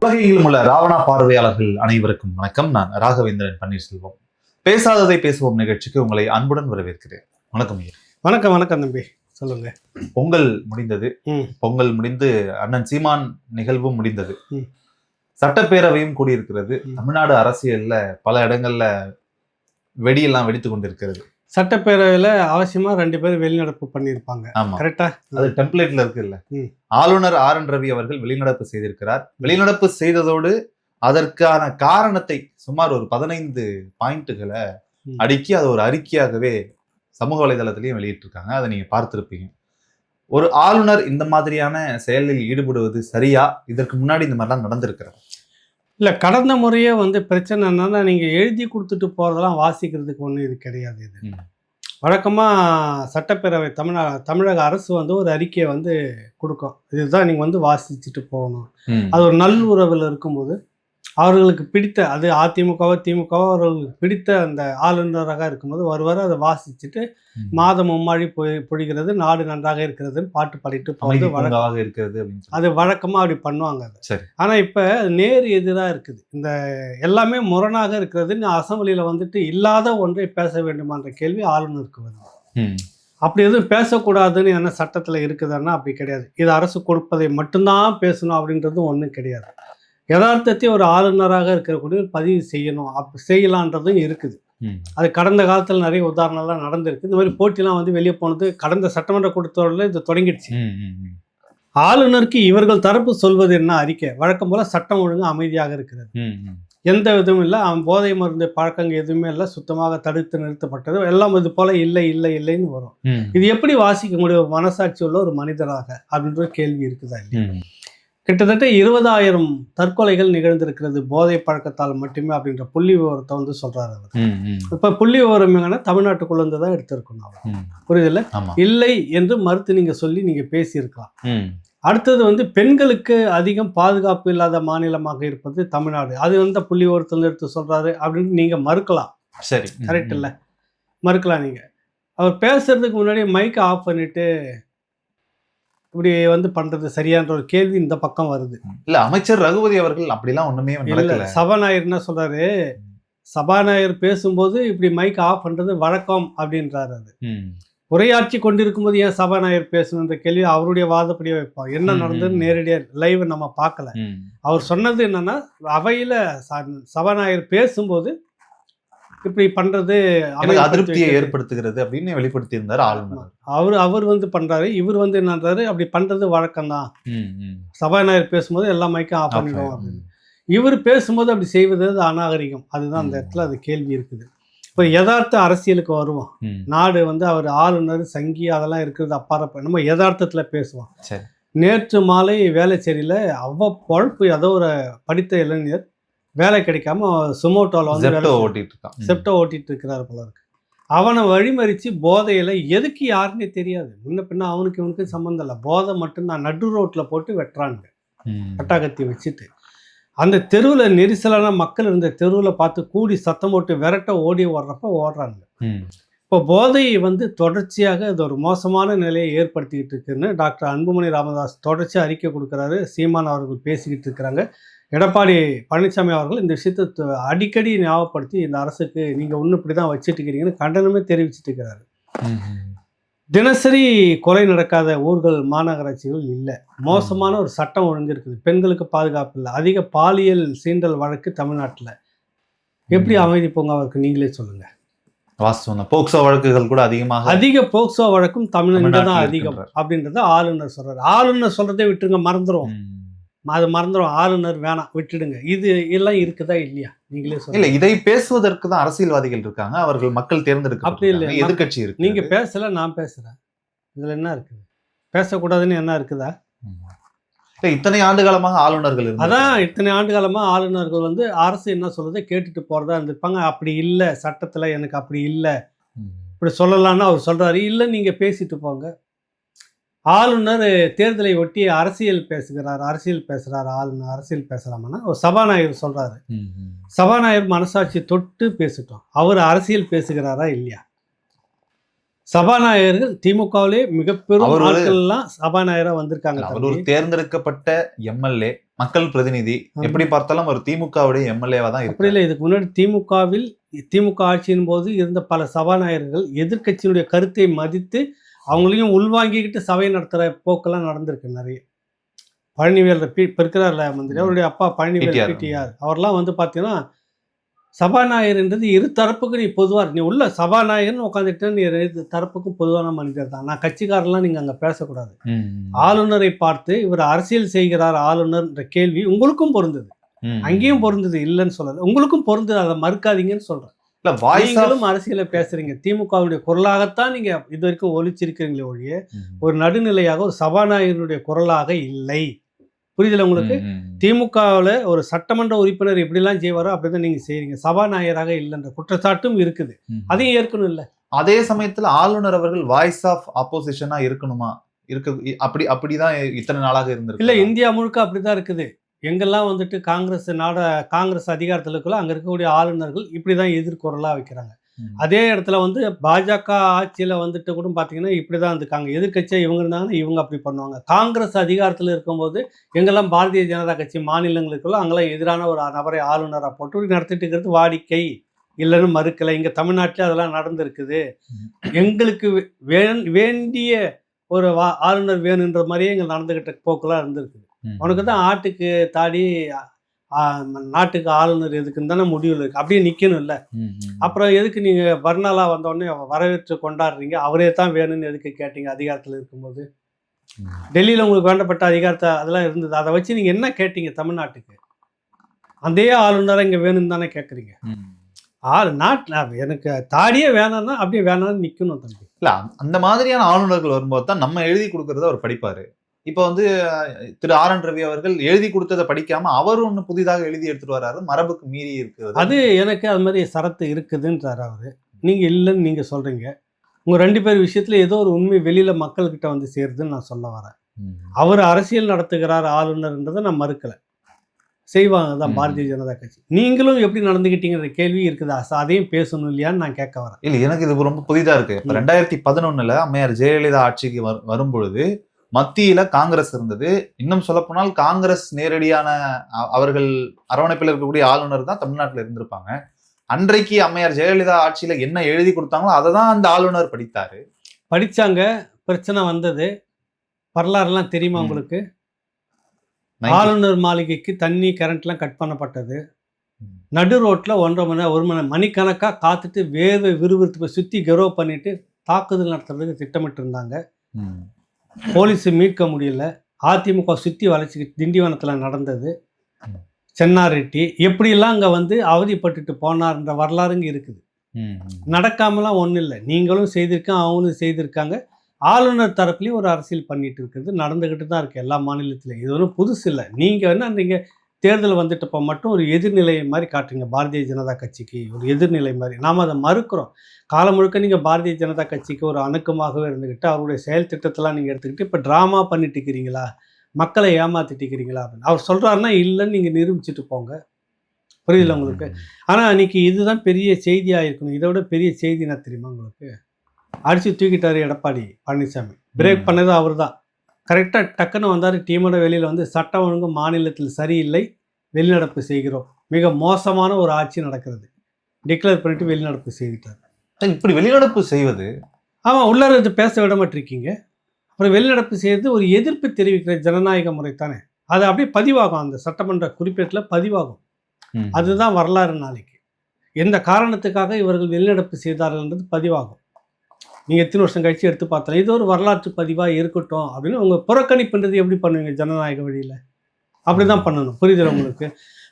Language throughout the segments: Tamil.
உலகையிலும் உள்ள ராவணா பார்வையாளர்கள் அனைவருக்கும் வணக்கம். நான் ராகவேந்திரன் பன்னீர்செல்வம். பேசாததை பேசுவோம் நிகழ்ச்சிக்கு உங்களை அன்புடன் வரவேற்கிறேன். வணக்கம் ஐயா. வணக்கம் வணக்கம் தம்பி, சொல்லுங்க. பொங்கல் முடிந்தது. பொங்கல் முடிந்து அண்ணன் சீமான் நிகழ்வும் முடிந்தது. சட்டப்பேரவையும் கூடியிருக்கிறது. தமிழ்நாடு அரசியல்ல பல இடங்கள்ல வெடியெல்லாம் வெடித்து கொண்டிருக்கிறது. சட்டப்பேரவையில அவசியமா 2 பேர் வெளிநடப்பு பண்ணியிருப்பாங்க. ஆமா, கரெக்டா? அது டெம்ப்ளேட்ல இருக்குல்ல. ஆளுநர் RN ரவி அவர்கள் வெளிநடப்பு செய்திருக்கிறார். வெளிநடப்பு செய்ததோடு அதற்கான காரணத்தை சுமார் ஒரு 15 பாயிண்ட்டுகளை அடுக்கி அதை ஒரு அறிக்கையாகவே சமூக வலைதளத்திலையும் வெளியிட்டிருக்காங்க. அதை நீங்க பார்த்திருப்பீங்க. ஒரு ஆளுநர் இந்த மாதிரியான செயலில் ஈடுபடுவது சரியா? இதற்கு முன்னாடி இந்த மாதிரிலாம் நடந்திருக்கிறது இல்லை. கடந்த முறையே பிரச்சனை என்னன்னா, நீங்கள் எழுதி கொடுத்துட்டு போகிறதெல்லாம் வாசிக்கிறதுக்கு ஒன்றும் இது கிடையாது. இது வழக்கமாக சட்டப்பேரவை தமிழக அரசு ஒரு அறிக்கையை கொடுக்கும். இதுதான் நீங்கள் வாசிச்சுட்டு போகணும். அது ஒரு நல்லுறவில் இருக்கும்போது அவர்களுக்கு பிடித்த, அது அதிமுகவோ திமுகவோ அவர்களுக்கு பிடித்த அந்த ஆளுநராக இருக்கும்போது வருவார். அதை வாசிச்சுட்டு மாதம் மும்மாழி பொழிகிறது, நாடு நன்றாக இருக்கிறதுன்னு பாட்டு பாடிட்டு போகிறது இருக்கிறது. அது வழக்கமாக அப்படி பண்ணுவாங்க. அது ஆனால் இப்போ நேர் எதிராக இருக்குது. இந்த எல்லாமே முரணாக இருக்கிறது. அசம்பிளியில் இல்லாத ஒன்றை பேச வேண்டுமான்ற கேள்வி ஆளுநருக்கு வருது. அப்படி எதுவும் பேசக்கூடாதுன்னு என்ன சட்டத்தில் இருக்குதுன்னா அப்படி கிடையாது. இது அரசு கொடுப்பதை மட்டும்தான் பேசணும் அப்படின்றதும் ஒன்றும் கிடையாது. யதார்த்தத்தை ஒரு ஆளுநராக இருக்கக்கூடிய பதிவு செய்யணும், அப்படி செய்யலான்றதும் இருக்குது. அது கடந்த காலத்தில் நிறைய உதாரணம்லாம் நடந்திருக்கு. இந்த மாதிரி போட்டிலாம் வெளியே போனது கடந்த சட்டமன்ற கூட்டத்தொடரில் இது தொடங்கிடுச்சு. ஆளுநருக்கு இவர்கள் தரப்பு சொல்வது என்ன அறிக்கை? வழக்கம் போல சட்டம் ஒழுங்கு அமைதியாக இருக்கிறது, எந்த விதமும் இல்லை, அவன் போதை மருந்து பழக்கங்கள் எதுவுமே இல்லை, சுத்தமாக தடுத்து நிறுத்தப்பட்டது, எல்லாம் இது போல இல்லை இல்லை இல்லைன்னு வரும். இது எப்படி வாசிக்க முடியும் மனசாட்சி உள்ள ஒரு மனிதராக அப்படின்ற கேள்வி இருக்குதா இல்லையா? கிட்டத்தட்ட 20,000 தற்கொலைகள் நிகழ்ந்திருக்கிறது போதை பழக்கத்தால் மட்டுமே அப்படின்ற புள்ளி விவரத்தை சொல்றாரு அவர். இப்ப புள்ளி விவரம் எங்கன்னா தமிழ்நாட்டுக்குள்ள இருந்து தான் எடுத்திருக்கணும் அவர். புரியுதில்ல? இல்லை என்று மறுத்து நீங்க சொல்லி நீங்க பேசியிருக்கலாம். அடுத்தது பெண்களுக்கு அதிகம் பாதுகாப்பு இல்லாத மாநிலமாக இருப்பது தமிழ்நாடு. அது புள்ளி விவரத்துல எடுத்து சொல்றாரு அப்படின்னு நீங்க மறுக்கலாம். சரி, கரெக்ட் இல்ல? மறுக்கலாம். நீங்க அவர் பேசுறதுக்கு முன்னாடி மைக்கை ஆஃப் பண்ணிட்டு இப்படி பண்றது சரியான்ற ஒரு கேள்வி இந்த பக்கம் வருது. இல்ல, அமைச்சர் ரகுபதி அவர்கள் அப்படிலாம் ஒண்ணுமே இல்ல. சபாநாயகர் என்ன சொல்றாரு? சபாநாயகர் பேசும்போது இப்படி மைக் ஆஃப் பண்றது வழக்கம் அப்படின்றாரு. அது உரையாட்சி கொண்டிருக்கும் போது ஏன் சபாநாயகர் பேசணுன்ற கேள்வி அவருடைய வாதப்படியே வைப்பார். என்ன நடந்ததுன்னு நேரடியாக லைவ் நம்ம பார்க்கல. அவர் சொன்னது என்னன்னா, அவையில சபாநாயகர் பேசும்போது இப்படி பண்றது அதிருப்தியை ஏற்படுத்துகிறது அப்படின்னு வெளிப்படுத்தி இருந்தார் ஆளுநர். அவர் பண்றாரு. இவர் என்னன்றாரு, அப்படி பண்றது வழக்கம்தான், சபாநாயகர் பேசும்போது எல்லா மைக்கும் ஆஃப் பண்ணிடுவோம் அப்படின்னு. இவர் பேசும்போது அப்படி செய்வது அது அநாகரிகம். அதுதான் அந்த இடத்துல அது கேள்வி இருக்குது. இப்போ யதார்த்த அரசியலுக்கு வருவோம். நாடு அவர் ஆளுநர் சங்கி அதெல்லாம் இருக்கிறது அப்பாற்ப நம்ம யதார்த்தத்துல பேசுவோம். நேற்று மாலை வேலைச்சேரியில பொழப்பு ஏதோ ஒரு படித்த இளைஞர் வேலை கிடைக்காம சுமோட்டோவில் செப்டோ ஓட்டிட்டு இருக்கிறாரு போல இருக்கு. அவனை வழிமறிச்சு போதையில எதுக்கு யாருன்னே தெரியாது. முன்ன பின்ன அவனுக்கு இவனுக்கு சம்மந்தம் இல்லை, போதை மட்டும்தான். நடு ரோட்ல போட்டு வெட்டுறாங்க பட்டாக்கத்தி வச்சுட்டு. அந்த தெருவில் நெரிசலான மக்கள் இருந்த தெருவில் பார்த்து கூடி சத்தம் போட்டு விரட்ட ஓடி ஓடுறாங்க. இப்போ போதை தொடர்ச்சியாக இது ஒரு மோசமான நிலையை ஏற்படுத்திக்கிட்டு இருக்குன்னு டாக்டர் அன்புமணி ராமதாஸ் தொடர்ச்சியாக அறிக்கை கொடுக்குறாரு. சீமான் அவர்கள் பேசிக்கிட்டு இருக்கிறாங்க. எடப்பாடி பழனிசாமி அவர்கள் இந்த விஷயத்தை அடிக்கடி ஞாபகப்படுத்தி இந்த அரசுக்கு நீங்கள் ஒன்று இப்படி தான் வச்சுட்டு இருக்கிறீங்கன்னு கண்டனமே தெரிவிச்சுட்டு இருக்கிறாரு. தினசரி கொலை நடக்காத ஊர்கள் மாநகராட்சிகள் இல்லை. மோசமான ஒரு சட்டம் ஒழுங்கு இருக்குது. பெண்களுக்கு பாதுகாப்பு இல்லை. அதிக பாலியல் சீண்டல் வழக்கு தமிழ்நாட்டில். எப்படி அமைதி பூங்காவிற்கு நீங்களே சொல்லுங்க. வாஸ்தவம். போக்சோ வழக்குகள் கூட அதிக போக்சோ வழக்கும் தமிழ்நாட்டில் தான் அதிகம் அப்படின்றத ஆளுநர் சொல்றாரு. ஆளுநர் சொல்றதே விட்டுருங்க, மறந்துடும். அது மறந்துடும். ஆளுநர் வேணாம், விட்டுடுங்க. இது எல்லாம் இருக்குதா இல்லையா நீங்களே சொல்லுங்க. இல்ல, இதை பேசுவதற்கு தான் அரசியல்வாதிகள் இருக்காங்க. அவர்கள் மக்கள் தேர்ந்தெடுக்க. அப்படி இல்லை, எதிர்கட்சி இருக்கு. நீங்க பேசல, நான் பேசுறேன். இதுல என்ன இருக்குது? பேசக்கூடாதுன்னு என்ன இருக்குதா? இத்தனை ஆண்டு காலமாக ஆளுநர்கள் அதான் இத்தனை ஆண்டு காலமா ஆளுநர்கள் அரசு என்ன சொல்றதை கேட்டுட்டு போறதா இருந்திருப்பாங்க. அப்படி இல்லை, சட்டத்துல எனக்கு அப்படி இல்லை, இப்படி சொல்லலான்னு அவர் சொல்றாரு. இல்லை, நீங்க பேசிட்டு போங்க. ஆளுநர் தேர்தலை ஒட்டி அரசியல் பேசுகிறார். ஆளுநர் அரசியல் பேசலாமான்னா ஒரு சபாநாயகர் சொல்றாரு. சபாநாயகர் மனசாட்சி தொட்டு பேசிட்டோம். அவர் அரசியல் பேசுகிறாரா இல்லையா? சபாநாயகர்கள் திமுகவிலே மிக பெரும் ஆட்கள்லாம் சபாநாயகராக வந்திருக்காங்க. அவர் ஒரு தேர்ந்தெடுக்கப்பட்ட எம்எல்ஏ, மக்கள் பிரதிநிதி, எப்படி பார்த்தாலும் ஒரு திமுகவுடைய எம்எல்ஏவா தான் அப்படி இருக்கு. இல்லை, இதுக்கு முன்னாடி திமுக ஆட்சியின் போது இருந்த பல சபாநாயகர்கள் எதிர்க்கட்சியினுடைய கருத்தை மதித்து அவங்களையும் உள்வாங்கிக்கிட்டு சபை நடத்துகிற போக்கெல்லாம் நடந்திருக்கு நிறைய. பழனிவேல் இப்போ இருக்கிறார்ல மந்திரி, அவருடைய அப்பா பழனிவேல் PTR. பிடிஆர், அவர்லாம் வந்து பார்த்தீங்கன்னா சபாநாயகர்ன்றது இரு தரப்புக்கு நீ பொதுவாக நீ உள்ள சபாநாயகர்னு உட்காந்துட்டு நீ இரு தரப்புக்கும் பொதுவான மனிதர் தான். நான் கட்சிக்காரெல்லாம் நீங்கள் அங்கே பேசக்கூடாது. ஆளுநரை பார்த்து இவர் அரசியல் செய்கிறார் ஆளுநர்ன்ற கேள்வி உங்களுக்கும் பொருந்தது, அங்கேயும் பொருந்தது, இல்லைன்னு சொல்லல, உங்களுக்கும் பொருந்தது, அதை மறுக்காதீங்கன்னு சொல்றேன். இல்ல வாய்ஸ் நீங்களும் அரசியலை பேசுறீங்க, திமுகவுடைய குரலாகத்தான் நீங்க இது வரைக்கும் ஒலிச்சிருக்கிறீங்களே ஒழிய ஒரு நடுநிலையாக ஒரு சபாநாயகருடைய குரலாக இல்லை. புரியுதுல உங்களுக்கு? திமுகவில் ஒரு சட்டமன்ற உறுப்பினர் எப்படிலாம் செய்வாரோ அப்படிதான் நீங்க செய்றீங்க, சபாநாயகராக இல்லைன்ற குற்றச்சாட்டும் இருக்குது, அதையும் ஏற்கணும் இல்ல. அதே சமயத்துல ஆளுநர் அவர்கள் வாய்ஸ் ஆஃப் ஆப்போசிஷனா இருக்கணுமா? அப்படிதான் இத்தனை நாளாக இருந்திருக்கு. இல்ல, இந்தியா முழுக்க அப்படிதான் இருக்குது. எங்கெல்லாம் வந்துட்டு காங்கிரஸ் அதிகாரத்தில் இருக்கோ அங்கே இருக்கக்கூடிய ஆளுநர்கள் இப்படி தான் எதிர்குரலாக வைக்கிறாங்க. அதே இடத்துல வந்து பாஜக ஆட்சியில் வந்துட்டு கூட பார்த்தீங்கன்னா இப்படி தான் இருக்காங்க, எதிர்கட்சியாக இவங்க இருந்தாங்கன்னா இவங்க அப்படி பண்ணுவாங்க. காங்கிரஸ் அதிகாரத்தில் இருக்கும்போது எங்கெல்லாம் பாரதிய ஜனதா கட்சி மாநிலங்களுக்குள்ள அங்கெல்லாம் எதிரான ஒரு நபரை ஆளுநராக போட்டு நடத்திட்டு இருக்கிறது வாடிக்கை, இல்லைன்னு மறுக்கலை. இங்கே தமிழ்நாட்டில் அதெல்லாம் நடந்திருக்குது. எங்களுக்கு வேண்டிய ஒரு ஆளுநர் வேணுன்ற மாதிரியே இங்கே நடந்துக்கிட்ட போக்கெல்லாம் இருந்திருக்குது. உனக்கு தான் ஆட்டுக்கு தாடி நாட்டுக்கு ஆளுநர் எதுக்குன்னு தானே முடிவில் இருக்கு, அப்படியே நிற்கணும் இல்லை. அப்புறம் எதுக்கு நீங்கள் பர்னாலா வந்தோடனே வரவேற்று கொண்டாடுறீங்க, அவரே தான் வேணும்னு எதுக்கு கேட்டீங்க அதிகாரத்தில் இருக்கும்போது? டெல்லியில் உங்களுக்கு வேண்டப்பட்ட அதிகாரத்தை அதெல்லாம் இருந்தது, அதை வச்சு நீங்கள் என்ன கேட்டீங்க தமிழ்நாட்டுக்கு? அதே ஆளுநரை இங்கே வேணும்னு தானே கேட்குறீங்க. நாட்டில் எனக்கு தாடியே வேணாம்னா அப்படியே வேணாம்னு நிற்கணும் தம்பி. இல்லை, அந்த மாதிரியான ஆளுநர்கள் வரும்போது தான் நம்ம எழுதி கொடுக்கறத அவர் படிப்பாரு. இப்போ வந்து திரு RN ரவி அவர்கள் எழுதி கொடுத்ததை படிக்காம அவர் ஒன்று புதிதாக எழுதி எடுத்துட்டு வர்றாரு, மரபுக்கு மீறி இருக்கிறது. அது எனக்கு அது மாதிரி சரத்து இருக்குதுன்றாரு அவரு, நீங்க இல்லைன்னு நீங்க சொல்றீங்க. உங்க 2 பேர் விஷயத்துல ஏதோ ஒரு உண்மை வெளியில மக்கள்கிட்ட வந்து சேருதுன்னு நான் சொல்ல வரேன். அவர் அரசியல் நடத்துகிறார் ஆளுநர்ன்றதை நான் மறுக்கல, செய்வாங்க தான் பாரதிய ஜனதா கட்சி. நீங்களும் எப்படி நடந்துக்கிட்டீங்கிற கேள்வி இருக்குதா, அதையும் பேசணும் இல்லையான்னு நான் கேட்க வரேன். இல்லை, எனக்கு இது ரொம்ப புதிதா இருக்கு. 2011 அம்மையார் ஜெயலலிதா ஆட்சிக்கு வரும்பொழுது மத்தியில காங்கிரஸ் இருந்தது. இன்னும் சொல்ல போனால் காங்கிரஸ் நேரடியான அவர்கள் அரவணைப்பில் இருக்கக்கூடிய ஆளுநர் தான் தமிழ்நாட்டில் இருந்திருப்பாங்க. அன்றைக்கு அம்மையார் ஜெயலலிதா ஆட்சியில என்ன எழுதி கொடுத்தாங்களோ அதை தான் அந்த ஆளுநர் படிச்சாங்க. பிரச்சனை வந்தது, வரலாறுலாம் தெரியுமா உங்களுக்கு? ஆளுநர் மாளிகைக்கு தண்ணி கரண்ட்லாம் கட் பண்ணப்பட்டது. நடு ரோட்ல 1.5 மணி மணிக்கணக்காக காத்துட்டு வேர்வை விறுவிறுத்து போய் சுற்றி கௌரவ பண்ணிட்டு தாக்குதல் நடத்துறதுக்கு திட்டமிட்டு இருந்தாங்க. போலீஸ் மீட்க முடியல. அதிமுக சுற்றி வளைச்சிக்கிட்டு திண்டிவனத்தில் நடந்தது. சென்னாரெட்டி எப்படிலாம் அங்கே வந்து அவதிப்பட்டுட்டு போனார்ன்ற வரலாறுங்க இருக்குது. நடக்காமலாம் ஒன்றும் இல்லை, நீங்களும் செய்திருக்காங்க, அவங்களும் செய்திருக்காங்க. ஆளுநர் தரப்புலையும் ஒரு அரசியல் பண்ணிட்டு இருக்குது, நடந்துக்கிட்டு தான் இருக்குது எல்லா மாநிலத்திலையும். இது ஒன்றும் புதுசு இல்லை. நீங்கள் என்ன நீங்கள் தேர்தல் வந்துட்டப்போ மட்டும் ஒரு எதிர்நிலை மாதிரி காட்டுறீங்க பாரதிய ஜனதா கட்சிக்கு, ஒரு எதிர்நிலை மாதிரி. நாம் அதை மறுக்கிறோம். காலம் முழுக்க நீங்கள் பாரதிய ஜனதா கட்சிக்கு ஒரு அணுக்கமாகவே இருந்துக்கிட்டு அவருடைய செயல் திட்டத்தெல்லாம் நீங்கள் எடுத்துக்கிட்டு இப்போ ட்ராமா பண்ணிட்டு இருக்கிறீங்களா, மக்களை ஏமாத்திட்டு இருக்கிறீங்களா அப்படின்னு அவர் சொல்கிறாருன்னா இல்லைன்னு நீங்கள் நிரூபிச்சுட்டு போங்க. புரியுதுல உங்களுக்கு? ஆனால் அன்றைக்கி இதுதான் பெரிய செய்தியாக இருக்கணும். இதை விட பெரிய செய்தி என்ன தெரியுமா உங்களுக்கு? அடித்து தூக்கிட்டார் எடப்பாடி பழனிசாமி. பிரேக் பண்ணது அவர் தான். கரெக்டாக டக்குன்னு வந்தார், டீமோட வெளியில் வந்து சட்டம் ஒழுங்கு மாநிலத்தில் சரியில்லை, வெளிநடப்பு செய்கிறோம், மிக மோசமான ஒரு ஆட்சி நடக்கிறது, டிக்ளேர் பண்ணிட்டு வெளிநடப்பு செய்துட்டார். இப்படி வெளிநடப்பு செய்வது, ஆமாம், உள்ளார பேச விட மாட்டிருக்கீங்க. அப்புறம் வெளிநடப்பு செய்வது ஒரு எதிர்ப்பு தெரிவிக்கிற ஜனநாயக முறை தானே. அது அப்படியே பதிவாகும், அந்த சட்டமன்ற குறிப்பேட்டில் பதிவாகும். அதுதான் வரலாறு. நாளைக்கு எந்த காரணத்துக்காக இவர்கள் வெளிநடப்பு செய்தார்கள்ன்றது பதிவாகும். நீங்கள் எத்தனை வருஷம் கழிச்சு எடுத்து பார்த்தாலும் இது ஒரு வரலாற்று பதிவாக இருக்கட்டும் அப்படின்னு உங்கள் புறக்கணிப்புன்றது எப்படி பண்ணுவீங்க ஜனநாயக வழியில்? அப்படி தான் பண்ணணும். புரியுது உங்களுக்கு?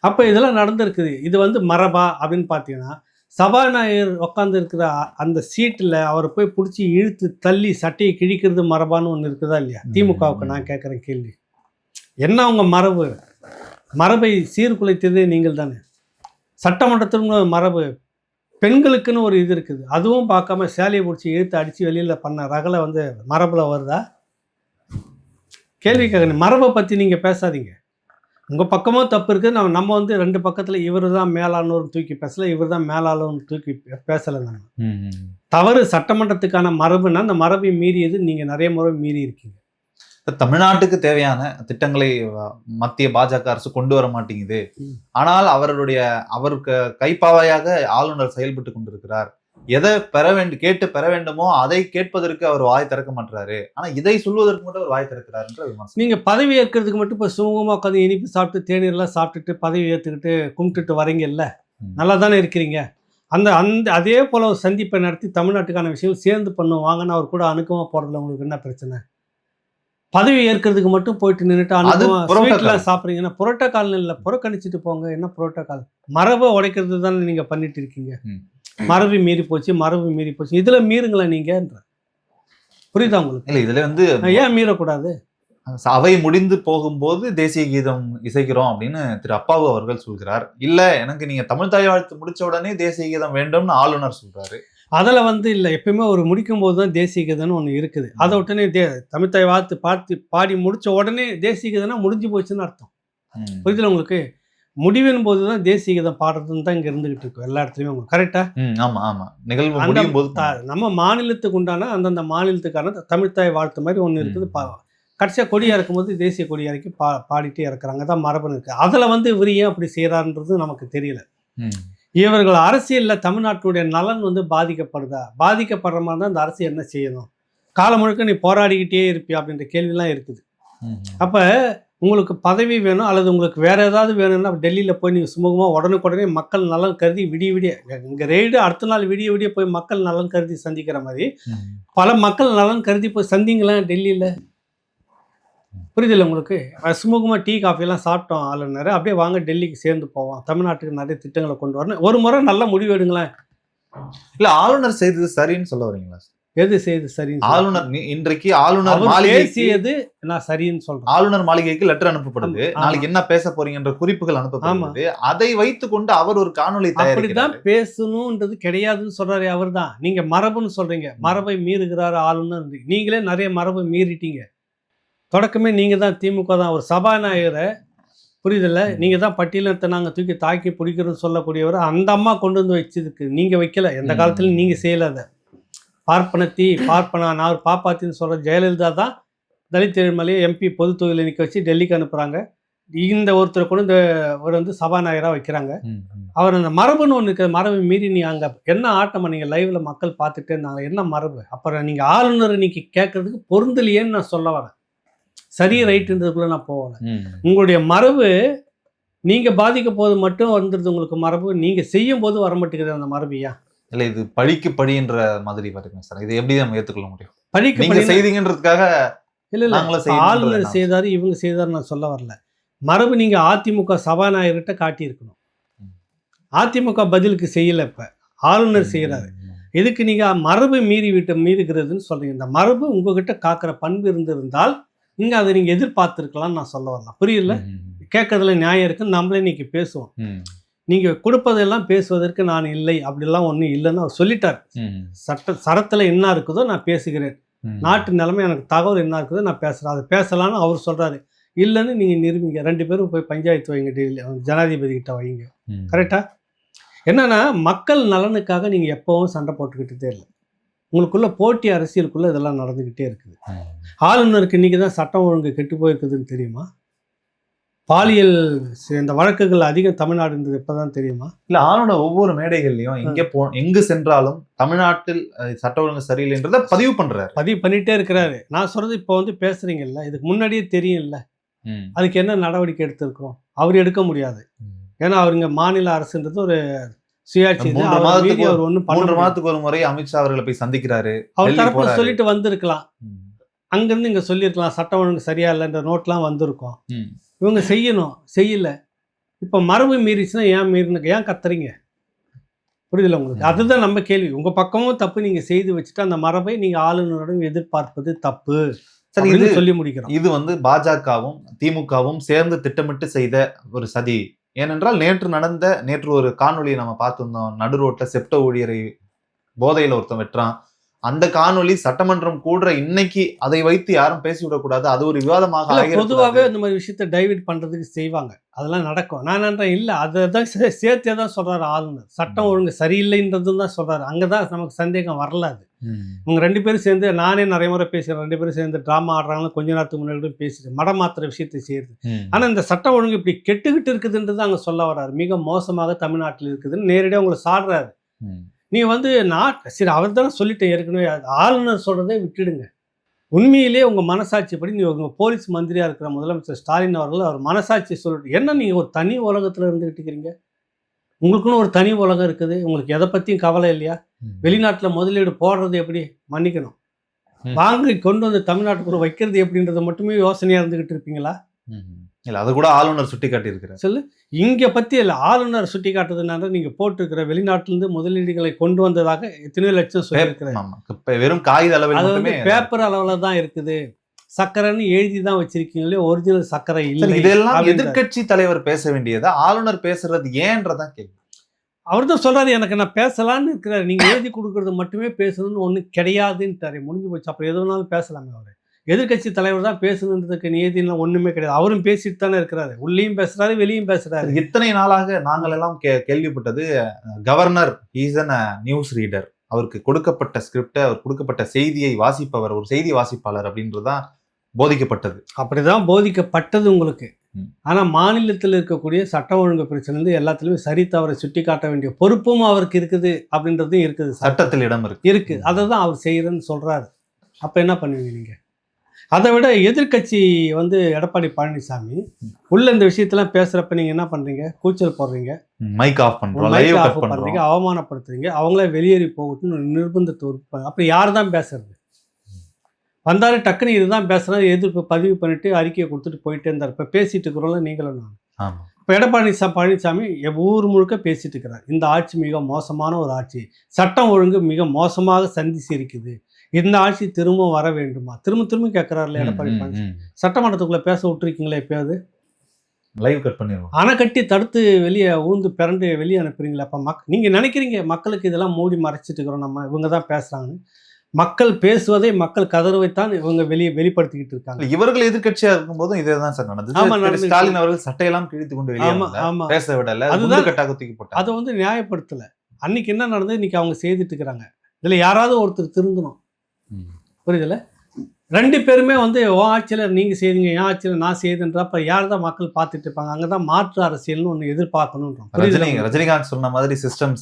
அப்போ இதெல்லாம் நடந்திருக்குது. இது வந்து மரபா அப்படின்னு பார்த்தீங்கன்னா, சபாநாயகர் உட்காந்து இருக்கிற அந்த சீட்டில் அவரை போய் பிடிச்சி இழுத்து தள்ளி சட்டையை கிழிக்கிறது மரபான்னு ஒன்று இருக்குதா இல்லையா? திமுகவுக்கு நான் கேட்குறேன் கேள்வி. என்ன அவங்க மரபை சீர்குலைத்ததே நீங்கள் தானே. சட்டமன்றத்திற்கு மரபு, பெண்களுக்குன்னு ஒரு இது இருக்குது, அதுவும் பார்க்காம சேலையை பிடிச்சி இழுத்து அடித்து வெளியில் பண்ண ரகலை வந்து மரபில் வருதா? கேள்வி கேட்குறேன். மரபை பற்றி நீங்கள் பேசாதீங்க. உங்கள் பக்கமும் தப்பு இருக்குது. நம்ம வந்து 2 பக்கத்தில் இவர் தான் மேலாளர்னு தூக்கி பேசலை, இவர் தான் மேலாளர்னு தூக்கி பேசலை. நம்ம தவறு சட்டமன்றத்துக்கான மரபுன்னா அந்த மரபை மீறியது நீங்கள் நிறைய முறை மீறி இருக்கீங்க. இப்ப தமிழ்நாட்டுக்கு தேவையான திட்டங்களை மத்திய பாஜக அரசு கொண்டு வர மாட்டேங்குது. ஆனால் அவருக்கு கைப்பாவையாக ஆளுநர் செயல்பட்டு கொண்டிருக்கிறார். எதை கேட்டு பெற வேண்டுமோ அதை கேட்பதற்கு அவர் வாய் திறக்க மாட்டாரு. ஆனா இதை சொல்வதற்கு மட்டும் அவர் வாய் திறக்கிறாருன்ற விமர்சனம். நீங்க பதவி ஏற்கிறதுக்கு மட்டும் இப்ப சுமூகமா உட்காந்து இனிப்பு சாப்பிட்டு தேநீர் எல்லாம் சாப்பிட்டுட்டு பதவி ஏற்றுக்கிட்டு கும்பிட்டுட்டு வரீங்கல்ல, நல்லா தானே இருக்கிறீங்க. அதே போல ஒரு சந்திப்பை நடத்தி தமிழ்நாட்டுக்கான விஷயங்கள் சேர்ந்து பண்ணுவாங்கன்னு அவர் கூட அணுக்கமா போறதுல உங்களுக்கு என்ன பிரச்சனை? பதவி ஏற்கிறதுக்கு மட்டும் போயிட்டு நின்றுட்டு அணுக்கமா சாப்பிட்றீங்கன்னா புரோட்டோகால் இல்லை, புறக்கணிச்சுட்டு போங்க. என்ன புரோட்டோகால்? மரபை உடைக்கிறது தானே நீங்க பண்ணிட்டு இருக்கீங்க. மரபு மீறி போச்சு இதுல மீறுங்களா நீங்கன்ற? புரியுதா உங்களுக்கு? இல்ல இதுல ஏன் மீறக்கூடாது? அவை முடிந்து போகும்போது தேசிய கீதம் இசைக்கிறோம் அப்படின்னு திரு அப்பாவு அவர்கள் சொல்கிறார். இல்ல எனக்கு நீங்க தமிழ் தாய் வாழ்த்து முடிச்ச உடனே தேசிய கீதம் வேண்டும்னு ஆளுநர் சொல்றாரு. அதில் இல்லை, எப்பயுமே ஒரு முடிக்கும் போது தான் தேசிய கீதம்னு ஒன்று இருக்குது. அதை உடனே தமிழ் தாய் வாழ்த்து பாடி முடிச்ச உடனே தேசிய கீதம்னா முடிஞ்சு போச்சுன்னு அர்த்தம். புரியுதுல உங்களுக்கு? முடிவின் போது தான் தேசிய கீதம் பாடுறதுன்னு தான் இங்கே இருந்துகிட்டு இருக்கும் எல்லா இடத்துலையும். உங்களுக்கு கரெக்டா? ஆமா ஆமா. நிகழ்வு முடியும் போது நம்ம மாநிலத்துக்கு உண்டான அந்தந்த மாநிலத்துக்கான தமிழ்த்தாய் வாழ்த்து மாதிரி ஒன்று இருக்குது. கடைசியாக கொடி இறக்கும்போது தேசிய கொடி இறக்கி பாடிட்டே இறக்குறாங்க. தான் மரபணு இருக்குது. அதில் இவர் ஏன் அப்படி செய்கிறான்றது நமக்கு தெரியல. இவர்கள் அரசியலில் தமிழ்நாட்டுடைய நலன் பாதிக்கப்படுதா? பாதிக்கப்படுற மாதிரி தான் இந்த அரசு என்ன செய்யணும்? காலம் முழுக்க நீ போராடிக்கிட்டே இருப்பியா அப்படின்ற கேள்விலாம் இருக்குது. அப்போ உங்களுக்கு பதவி வேணும் அல்லது உங்களுக்கு வேற ஏதாவது வேணும்னா டெல்லியில் போய் நீங்கள் சுமூகமாக உடனுக்குடனே மக்கள் நலன் கருதி விடிய இங்கே ரெய்டு அடுத்த நாள் விடிய போய் மக்கள் நலன் கருதி சந்திக்கிற மாதிரி பல மக்கள் நலன் கருதி போய் சந்திங்களேன் டெல்லியில். புரியுதில்ல உங்களுக்கு? சுமூகமாக டீ காஃபியெல்லாம் சாப்பிட்டோம் ஆளுநர், அப்படியே வாங்க டெல்லிக்கு சேர்ந்து போவோம், தமிழ்நாட்டுக்கு நிறைய திட்டங்களை கொண்டு வரணும், ஒரு முறை நல்ல முடிவு எடுங்களேன். இல்லை ஆளுநர் செய்தது சரின்னு சொல்ல வரீங்களா? எது செய்து சரின்னு? ஆளுநர் இன்றைக்கு ஆளுநர் பேசியது நான் சரின்னு சொல்றேன். ஆளுநர் மாளிகைக்கு லெட்டர் அனுப்பப்படுது, நாளைக்கு என்ன பேச போறீங்கன்ற குறிப்புகள் அனுப்பப்படுது. அதை வைத்துக்கொண்டு அவர் ஒரு காணொலி அப்படிதான் பேசணும்ன்றது கிடையாதுன்னு சொல்றாரு அவர் தான். நீங்க மரபுன்னு சொல்றீங்க, மரபை மீறுகிறாரு ஆளுநர். நீங்களே நிறைய மரபை மீறிட்டீங்க. தொடக்கமே நீங்க தான் திமுக தான் ஒரு சபாநாயகரை, புரியுதில்ல, நீங்க தான் பட்டியலத்தை நாங்கள் தூக்கி தாக்கி பிடிக்கிறோன்னு சொல்லக்கூடியவர். அந்த அம்மா கொண்டு வந்து வச்சதுக்கு நீங்க வைக்கல, எந்த காலத்துலையும் நீங்க செய்யல. அதை பார்ப்பனா நான் ஒரு பாப்பாத்தின்னு சொல்கிற ஜெயலலிதா தான் தலித் எழுமலையை எம்பி பொது தொகுதியில் நிற்க வச்சு டெல்லிக்கு அனுப்புகிறாங்க. இந்த ஒருத்தரை கொண்டு அவர் சபாநாயகராக வைக்கிறாங்க. அவர் அந்த மரபுன்னு ஒன்று இருக்கிற மரபை மீறி நீ அங்கே என்ன ஆட்டமாக நீங்கள் லைவில் மக்கள் பார்த்துட்டே இருந்தாங்க, என்ன மரபு? அப்புறம் நீங்கள் ஆளுநர் இன்னைக்கு கேட்கறதுக்கு பொருந்தலையேன்னு நான் சொல்ல வரேன். சரி ரைட்டுன்றதுக்குள்ளே நான் போகல. உங்களுடைய மரபு நீங்கள் பாதிக்க போது மட்டும் வந்துடுது. உங்களுக்கு மரபு நீங்கள் செய்யும் போது வர மாட்டேங்குது அந்த மரபியா? இல்லை இது பழிக்கு பழின்ற மாதிரி வருங்க சார். இது எப்படி நம்ம ஏற்றுக்கொள்ள முடியும்? பழிக்கு செய்தீங்கன்றதுக்காக இல்லை ஆளுநர் செய்தாரு இவங்க செய்தாரு நான் சொல்ல வரல. மரபு நீங்கள் அதிமுக சபாநாயகர்கிட்ட காட்டியிருக்கணும். அதிமுக பதிலுக்கு செய்யலை, இப்போ ஆளுநர் செய்கிறாரு. இதுக்கு நீங்கள் மரபு மீறுகிறதுன்னு சொல்றீங்க. இந்த மரபு உங்ககிட்ட காக்கிற பண்பு இருந்திருந்தால் இங்கே அதை நீங்கள் எதிர்பார்த்துருக்கலாம்னு நான் சொல்ல வரலாம். புரியல? கேட்கறதுல நியாயம் இருக்குன்னு நம்மளே இன்னைக்கு பேசுவோம். நீங்கள் கொடுப்பதெல்லாம் பேசுவதற்கு நான் இல்லை, அப்படிலாம் ஒன்றும் இல்லைன்னு அவர் சொல்லிட்டார். சரத்தில் என்ன இருக்குதோ நான் பேசுகிறேன், நாட்டு நிலைமை எனக்கு தகவல் என்ன இருக்குதோ நான் பேசுகிறேன், அதை பேசலான்னு அவர் சொல்கிறாரு. இல்லைன்னு நீங்கள் நிரூபிங்க, 2 பேரும் போய் பஞ்சாயத்து வைங்க, டெல்லி ஜனாதிபதி கிட்ட வைங்க. கரெக்டாக? என்னன்னா மக்கள் நலனுக்காக நீங்கள் எப்போவும் சண்டை போட்டுக்கிட்டே இல்லை. உங்களுக்குள்ள போட்டி அரசியலுக்குள்ள இதெல்லாம் நடந்துக்கிட்டே இருக்குது. ஆளுநருக்கு இன்னைக்கு தான் சட்டம் ஒழுங்கு கெட்டு போயிருக்குதுன்னு தெரியுமா? பாலியல் இந்த வழக்குகள் அதிகம் தமிழ்நாடு இருந்தது இப்பதான் தெரியுமா? இல்ல ஆளுநர் ஒவ்வொரு மேடைகள்லயும் எங்கு சென்றாலும் தமிழ்நாட்டில் சட்ட ஒழுங்கு சரியில்லைன்றத பதிவு பண்ணிட்டே இருக்கிறாரு. நான் சொல்றது இப்போ பேசுறீங்கல்ல, இதுக்கு முன்னாடியே தெரியும்ல, அதுக்கு என்ன நடவடிக்கை எடுத்திருக்கிறோம்? அவர் எடுக்க முடியாது. ஏன்னா அவருங்க மாநில அரசுன்றது ஒரு சுயாட்சி. 3 மாதத்துக்கு ஒரு முறை அமித்ஷா அவர்களை போய் சந்திக்கிறாரு. அவர் தரப்புல சொல்லிட்டு வந்திருக்கலாம், அங்கிருந்து இங்க சொல்லியிருக்கலாம், சட்டம் ஒழுங்கு சரியா இல்லைன்ற நோட்லாம் வந்திருக்கும். இவங்க செய்யணும், செய்யல. இப்போ மரபு மீறிச்சுன்னா ஏன் கத்துறீங்க? புரியுதுல உங்களுக்கு? அதுதான் நம்ம கேள்வி. உங்க பக்கமும் தப்பு நீங்க செய்து வச்சுட்டு அந்த மரபை நீங்க ஆளுநரிடம் எதிர்பார்ப்பது தப்பு. சரி, இது சொல்லி முடிக்கிறோம். இது பாஜகவும் திமுகவும் சேர்ந்து திட்டமிட்டு செய்த ஒரு சதி. ஏனென்றால் நேற்று ஒரு காணொலியை நம்ம பார்த்துருந்தோம். நடு ரோட்ல செப்ட ஊழியரை போதையில ஒருத்தன் வெட்டுறான். அந்த காணொலி சட்டமன்றம் கூடுற இன்னைக்கு அதை வைத்து யாரும் பேசிவிடக்கூடாது, அது ஒரு விவாதமாக. பொதுவாகவே இந்த மாதிரி விஷயத்த டைவர்ட் பண்றதுக்கு செய்வாங்க, அதெல்லாம் நடக்கும். நான் நன்றேன் இல்லை, அதை தான் சேர்த்தே தான் சொல்றாரு ஆளுநர். சட்டம் ஒழுங்கு சரியில்லைன்றதும் தான் சொல்றாரு. அங்கதான் நமக்கு சந்தேகம் வரல. அது இவங்க 2 பேரும் சேர்ந்து, நானே நிறைய முறை பேசுகிறேன், 2 பேரும் சேர்ந்து ட்ராமா ஆடுறாங்களா கொஞ்ச நேரத்துக்கு முன்னாடி பேசிட்டு மடம் மாத்திர விஷயத்தை செய்யுது. ஆனால் இந்த சட்டம் ஒழுங்கு இப்படி கெட்டுக்கிட்டு இருக்குதுன்றது அங்கே சொல்ல வர்றாரு. மிக மோசமாக தமிழ்நாட்டில் இருக்குதுன்னு நேரடியாக உங்களை சாடுறாரு. நீ வந்து சரி அவர் தானே சொல்லிட்டேன் ஏற்கனவே, ஆளுநர் சொல்கிறதே விட்டுடுங்க. உண்மையிலே உங்கள் மனசாட்சிப்படி நீ உங்கள் போலீஸ் மந்திரியாக இருக்கிற முதலமைச்சர் ஸ்டாலின் அவர்கள் அவர் மனசாட்சி சொல்லிட்டு, என்ன நீங்கள் ஒரு தனி உலகத்தில் இருந்துகிட்டு இருக்கிறீங்க? உங்களுக்குன்னு ஒரு தனி உலகம் இருக்குது, உங்களுக்கு எதை பற்றியும் கவலை இல்லையா? வெளிநாட்டில் முதலீடு போடுறது எப்படி, மன்னிக்கணும், வாங்கி கொண்டு வந்து தமிழ்நாட்டுக்குள்ள வைக்கிறது எப்படின்றத மட்டுமே யோசனையாக இருந்துகிட்டு இருப்பீங்களா? இல்லை, அது கூட ஆளுநர் சுட்டி காட்டியிருக்கிறார். சொல்லு, இங்கே பற்றி இல்லை, ஆளுநர் சுட்டி காட்டுறதுனால நீங்கள் போட்டிருக்கிற வெளிநாட்டிலேருந்து முதலீடுகளை கொண்டு வந்ததாக எத்தனை லட்சம் சொல்லியிருக்கிறேன். வெறும் காகித அளவில், அது வந்து பேப்பர் அளவில் தான் இருக்குது. சக்கரைன்னு எழுதி தான் வச்சிருக்கீங்களே, ஒரிஜினல் சக்கரை இல்லை. இதெல்லாம் எதிர்க்கட்சி தலைவர் பேச வேண்டியதா, ஆளுநர் பேசுறது ஏன்றதான் கேள்வி. அவர் தான் சொல்றாரு, எனக்கு நான் பேசலான்னு இருக்கிறாரு, நீங்க எழுதி கொடுக்கறது மட்டுமே பேசணும்னு ஒன்றும் கிடையாதுன்ட்டாரு. முடிஞ்சு போச்சு, அப்புறம் எது வேணாலும் பேசலாமே. அவர் எதிர்கட்சி தலைவர் தான் பேசணுன்றதுக்கு நியதிலாம் ஒண்ணுமே கிடையாது. அவரும் பேசிட்டு தானே இருக்கிறாரு, உள்ளேயும் பேசுறாரு, வெளியும் பேசுறாரு. இத்தனை நாளாக நாங்கள் எல்லாம் கேள்விப்பட்டது, governor is a news reader, அவருக்கு கொடுக்கப்பட்ட ஸ்கிரிப்டை, அவர் கொடுக்கப்பட்ட செய்தியை வாசிப்பவர், ஒரு செய்தி வாசிப்பாளர் அப்படின்றதுதான் போதிக்கப்பட்டது. அப்படிதான் போதிக்கப்பட்டது உங்களுக்கு. ஆனா மாநிலத்தில் இருக்கக்கூடிய சட்டம் ஒழுங்கு பிரச்சனை எல்லாத்துலயும் சரி தவறை சுட்டி காட்ட வேண்டிய பொறுப்பும் அவருக்கு இருக்குது அப்படின்றதும் இருக்குது, சட்டத்தில் இடம் இருக்கு. அதை தான் அவர் செய்யறேன்னு சொல்றாரு. அப்ப என்ன பண்ணுவீங்க நீங்க? அதை விட எதிர்கட்சி வந்து எடப்பாடி பழனிசாமி உள்ள இந்த விஷயத்தெல்லாம் பேசுறப்ப நீங்க என்ன பண்றீங்க? கூச்சல் போடுறீங்க, மைக் ஆஃப் பண்றீங்க, அவமானப்படுத்துறீங்க, அவங்கள வெளியேறி போகட்டும்னு நிர்பந்தத்தை. அப்படி யார் தான் பேசுறது? வந்தாரு டக்குன்னு இதுதான் பேசுறாரு, எதிர்ப்பு பதிவு பண்ணிட்டு அறிக்கையை கொடுத்துட்டு போயிட்டே இருந்தார். இப்போ பேசிட்டு இருக்கிறோம்ல நீங்களும் நான். இப்போ எடப்பாடி பழனிசாமி ஊர் முழுக்க பேசிட்டு இருக்கிறார், இந்த ஆட்சி மிக மோசமான ஒரு ஆட்சி, சட்டம் ஒழுங்கு மிக மோசமாக சந்திச்சு இருக்குது, இந்த ஆட்சி திரும்ப வர வேண்டுமா? திரும்ப கேட்கிறாருல எடப்பாடி பழனிசாமி. சட்டமன்றத்துக்குள்ள பேச விட்டுருக்கீங்களா? எப்பயாவது லைவ் கட் பண்ணிடுவோம், அணை கட்டி தடுத்து வெளியே ஊந்து பிறண்டு வெளியே அனுப்புறீங்களா? அப்போ நீங்க நினைக்கிறீங்க மக்களுக்கு இதெல்லாம் மூடி மறைச்சிட்டு இருக்கிறோம், நம்ம இவங்க தான் பேசுறாங்கன்னு. மக்கள் பேசுவதை, மக்கள் கதறுவைத்தான் இவங்க வெளிப்படுத்திக்கிட்டு இருக்காங்க. இவர்கள் எதிர்கட்சியா இருக்கும் போதும் இதே தான் சார் நடந்தது. ஸ்டாலின் அவர்கள் சட்டையெல்லாம் கிழித்து கொண்டு வெளியே பேச விடல, அதுதான் கட்டாக தூக்கி போட்டாங்க. அதை வந்து நியாயப்படுத்தல. அன்னைக்கு என்ன நடந்தது, இன்னைக்கு அவங்க செய்துட்டு இருக்கிறாங்க. இதுல யாராவது ஒருத்தர் திருந்தணும், புரியுதுல? 2 பேருமே வந்து ஆட்சியில் நீங்க செய்றீங்க, என் ஆட்சியில் நான் செய்யுதுன்றப்ப யார் தான் மக்கள் பார்த்துட்டு இருப்பாங்க? அங்கதான் மாற்று அரசியல்னு ஒன்று எதிர்பார்க்கணும். ரஜினிகாந்த் சொன்ன மாதிரி சிஸ்டம்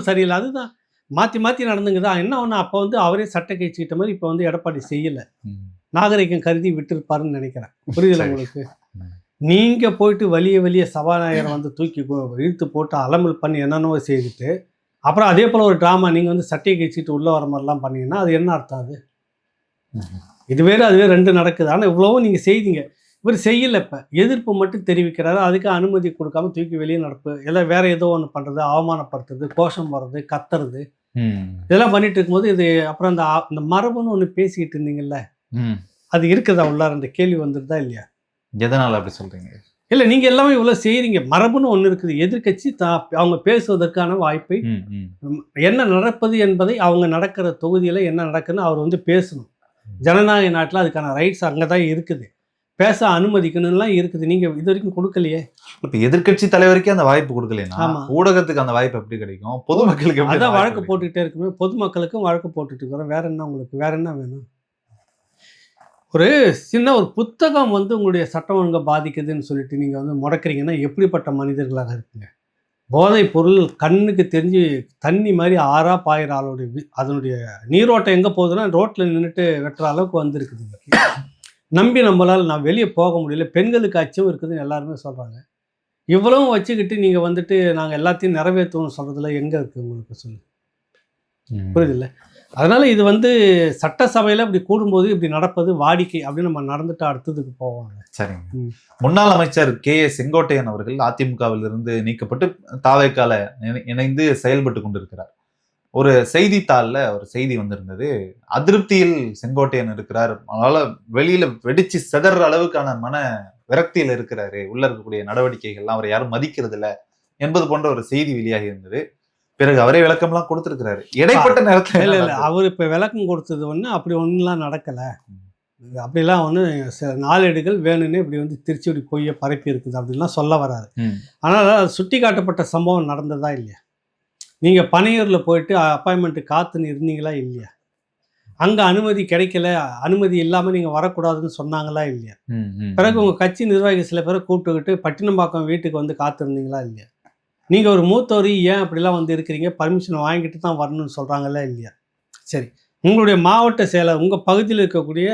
சரியில்லை, அதுதான் மாற்றி நடந்துங்குதா என்ன ஒன்று. அப்போ வந்து அவரே சட்டை கழிச்சுக்கிட்ட மாதிரி இப்போ வந்து எடப்பாடி செய்யலை, நாகரிகம் கருதி விட்டுருப்பாருன்னு நினைக்கிறேன். புரியுதுல உங்களுக்கு? நீங்கள் போயிட்டு வெளியே சபாநாயகரை வந்து தூக்கி இழுத்து போட்டு அலமல் பண்ணி என்னென்னவோ செய்துட்டு அப்புறம் அதே போல் ஒரு ட்ராமா நீங்கள் வந்து சட்டையை கழிச்சிட்டு உள்ளே வர மாதிரிலாம் பண்ணீங்கன்னா அது என்ன அர்த்தம்? அது இது வேறு அது வேறு 2 நடக்குது. ஆனால் இவ்வளவும் நீங்கள் செய்தீங்க, இவர் செய்யலை. இப்போ எதிர்ப்பு மட்டும் தெரிவிக்கிறாரு, அதுக்கு அனுமதி கொடுக்காம தூக்கி வெளியே நடப்பு, எல்லாம் வேற ஏதோ ஒன்று பண்ணுறது, அவமானப்படுத்துறது, கோஷம் வர்றது, கத்துறது, இதெல்லாம் பண்ணிட்டு இருக்கும்போது இது அப்புறம் அந்த மரபுன்னு ஒன்று பேசிக்கிட்டு இருந்தீங்கல்ல, அது இருக்குதா உள்ளார? அந்த கேள்வி வந்துருதா இல்லையா? எதனால அப்படி சொல்றீங்க? இல்லை, நீங்க எல்லாமே இவ்வளோ செய்கிறீங்க, மரபுன்னு ஒன்று இருக்குது. எதிர்கட்சி அவங்க பேசுவதற்கான வாய்ப்பை, என்ன நடப்பது என்பதை, அவங்க நடக்கிற தொகுதியில் என்ன நடக்குதுன்னு அவர் வந்து பேசணும். ஜனநாயக நாட்டில் அதுக்கான ரைட்ஸ் அங்கே தான் இருக்குது, பேச அனுமதிக்கணும்லாம் இருக்குது. நீங்க இது வரைக்கும் கொடுக்கலையே. இப்ப எதிர்கட்சி தலைவருக்கே அந்த வாய்ப்பு கொடுக்கலைன்னா ஊடகத்துக்கு அந்த வாய்ப்பு எப்படி கிடைக்கும்? பொதுமக்களுக்கு அதான் வழக்கு போட்டுக்கிட்டே இருக்குமே, பொதுமக்களுக்கும் வழக்கு போட்டுட்டு இருக்கிறோம். வேற என்ன உங்களுக்கு, வேற என்ன வேணும்? ஒரு சின்ன ஒரு புத்தகம் வந்து உங்களுடைய சட்டம் ஒழுங்கை பாதிக்குதுன்னு சொல்லிட்டு நீங்க வந்து முடக்கிறீங்கன்னா எப்படிப்பட்ட மனிதர்களாக இருக்குங்க? போதை பொருள் கண்ணுக்கு தெரிஞ்சு தண்ணி மாதிரி ஆறா பாயிற ஆளுடைய அதனுடைய நீரோட்டம் எங்கே போகுதுன்னா ரோட்டில் நின்றுட்டு வெட்டுற அளவுக்கு வந்துருக்குது. நம்பி நம்மளால் நான் வெளியே போக முடியல, பெண்களுக்கு அச்சம் இருக்குதுன்னு எல்லாருமே சொல்கிறாங்க. இவ்வளவும் வச்சுக்கிட்டு நீங்கள் வந்துட்டு நாங்கள் எல்லாத்தையும் நிறைவேற்றுவோம்னு சொல்கிறதுல எங்கே இருக்குது உங்களுக்கு? சொல்லு, புரியுதில்ல? அதனால் இது வந்து சட்டசபையில் இப்படி கூடும்போது இப்படி நடப்பது வாடிக்கை அப்படின்னு நம்ம நடந்துட்டு அடுத்ததுக்கு போவாங்க. சரிங்க. முன்னாள் அமைச்சர் செங்கோட்டையன் அவர்கள் அதிமுகவிலிருந்து நீக்கப்பட்டு தாவேக்கால இணைந்து செயல்பட்டு கொண்டிருக்கிறார். ஒரு செய்தித்தாளில் ஒரு செய்தி வந்திருந்தது, அதிருப்தியில் செங்கோட்டையன் இருக்கிறார், அதனால வெளியில வெடிச்சு செதற அளவுக்கான மன விரக்தியில் இருக்கிறாரு, உள்ள இருக்கக்கூடிய நடவடிக்கைகள்லாம் அவரை யாரும் மதிக்கிறது இல்லை என்பது போன்ற ஒரு செய்தி வெளியாகி இருந்தது. பிறகு அவரே விளக்கம்லாம் கொடுத்துருக்கிறாரு. இடைப்பட்ட நேரத்தில் இல்லை அவர் இப்போ விளக்கம் கொடுத்தது ஒன்று அப்படி ஒன்றுலாம் நடக்கலை, அப்படிலாம் ஒன்று நாளேடுகள் வேணும்னு இப்படி வந்து திருச்சி இப்படி பொய்யை பரப்பி இருக்குது அப்படின்லாம் சொல்ல வராது. ஆனால் அது சுட்டி காட்டப்பட்ட சம்பவம் நடந்ததா இல்லையா? நீங்கள் பனையூரில் போயிட்டு அப்பாயின்மெண்ட்டு காத்துன்னு இருந்தீங்களா இல்லையா? அங்கே அனுமதி கிடைக்கல, அனுமதி இல்லாமல் நீங்கள் வரக்கூடாதுன்னு சொன்னாங்களா இல்லையா? பிறகு உங்கள் கட்சி நிர்வாகி சில பேரை கூப்பிட்டுக்கிட்டு பட்டினம்பாக்கம் வீட்டுக்கு வந்து காத்திருந்தீங்களா இல்லையா? நீங்கள் ஒரு மூத்தவர் ஏன் அப்படிலாம் வந்து இருக்கிறீங்க, பர்மிஷன் வாங்கிட்டு தான் வரணும்னு சொல்கிறாங்களா இல்லையா? சரி, உங்களுடைய மாவட்ட செயலர், உங்கள் பகுதியில் இருக்கக்கூடிய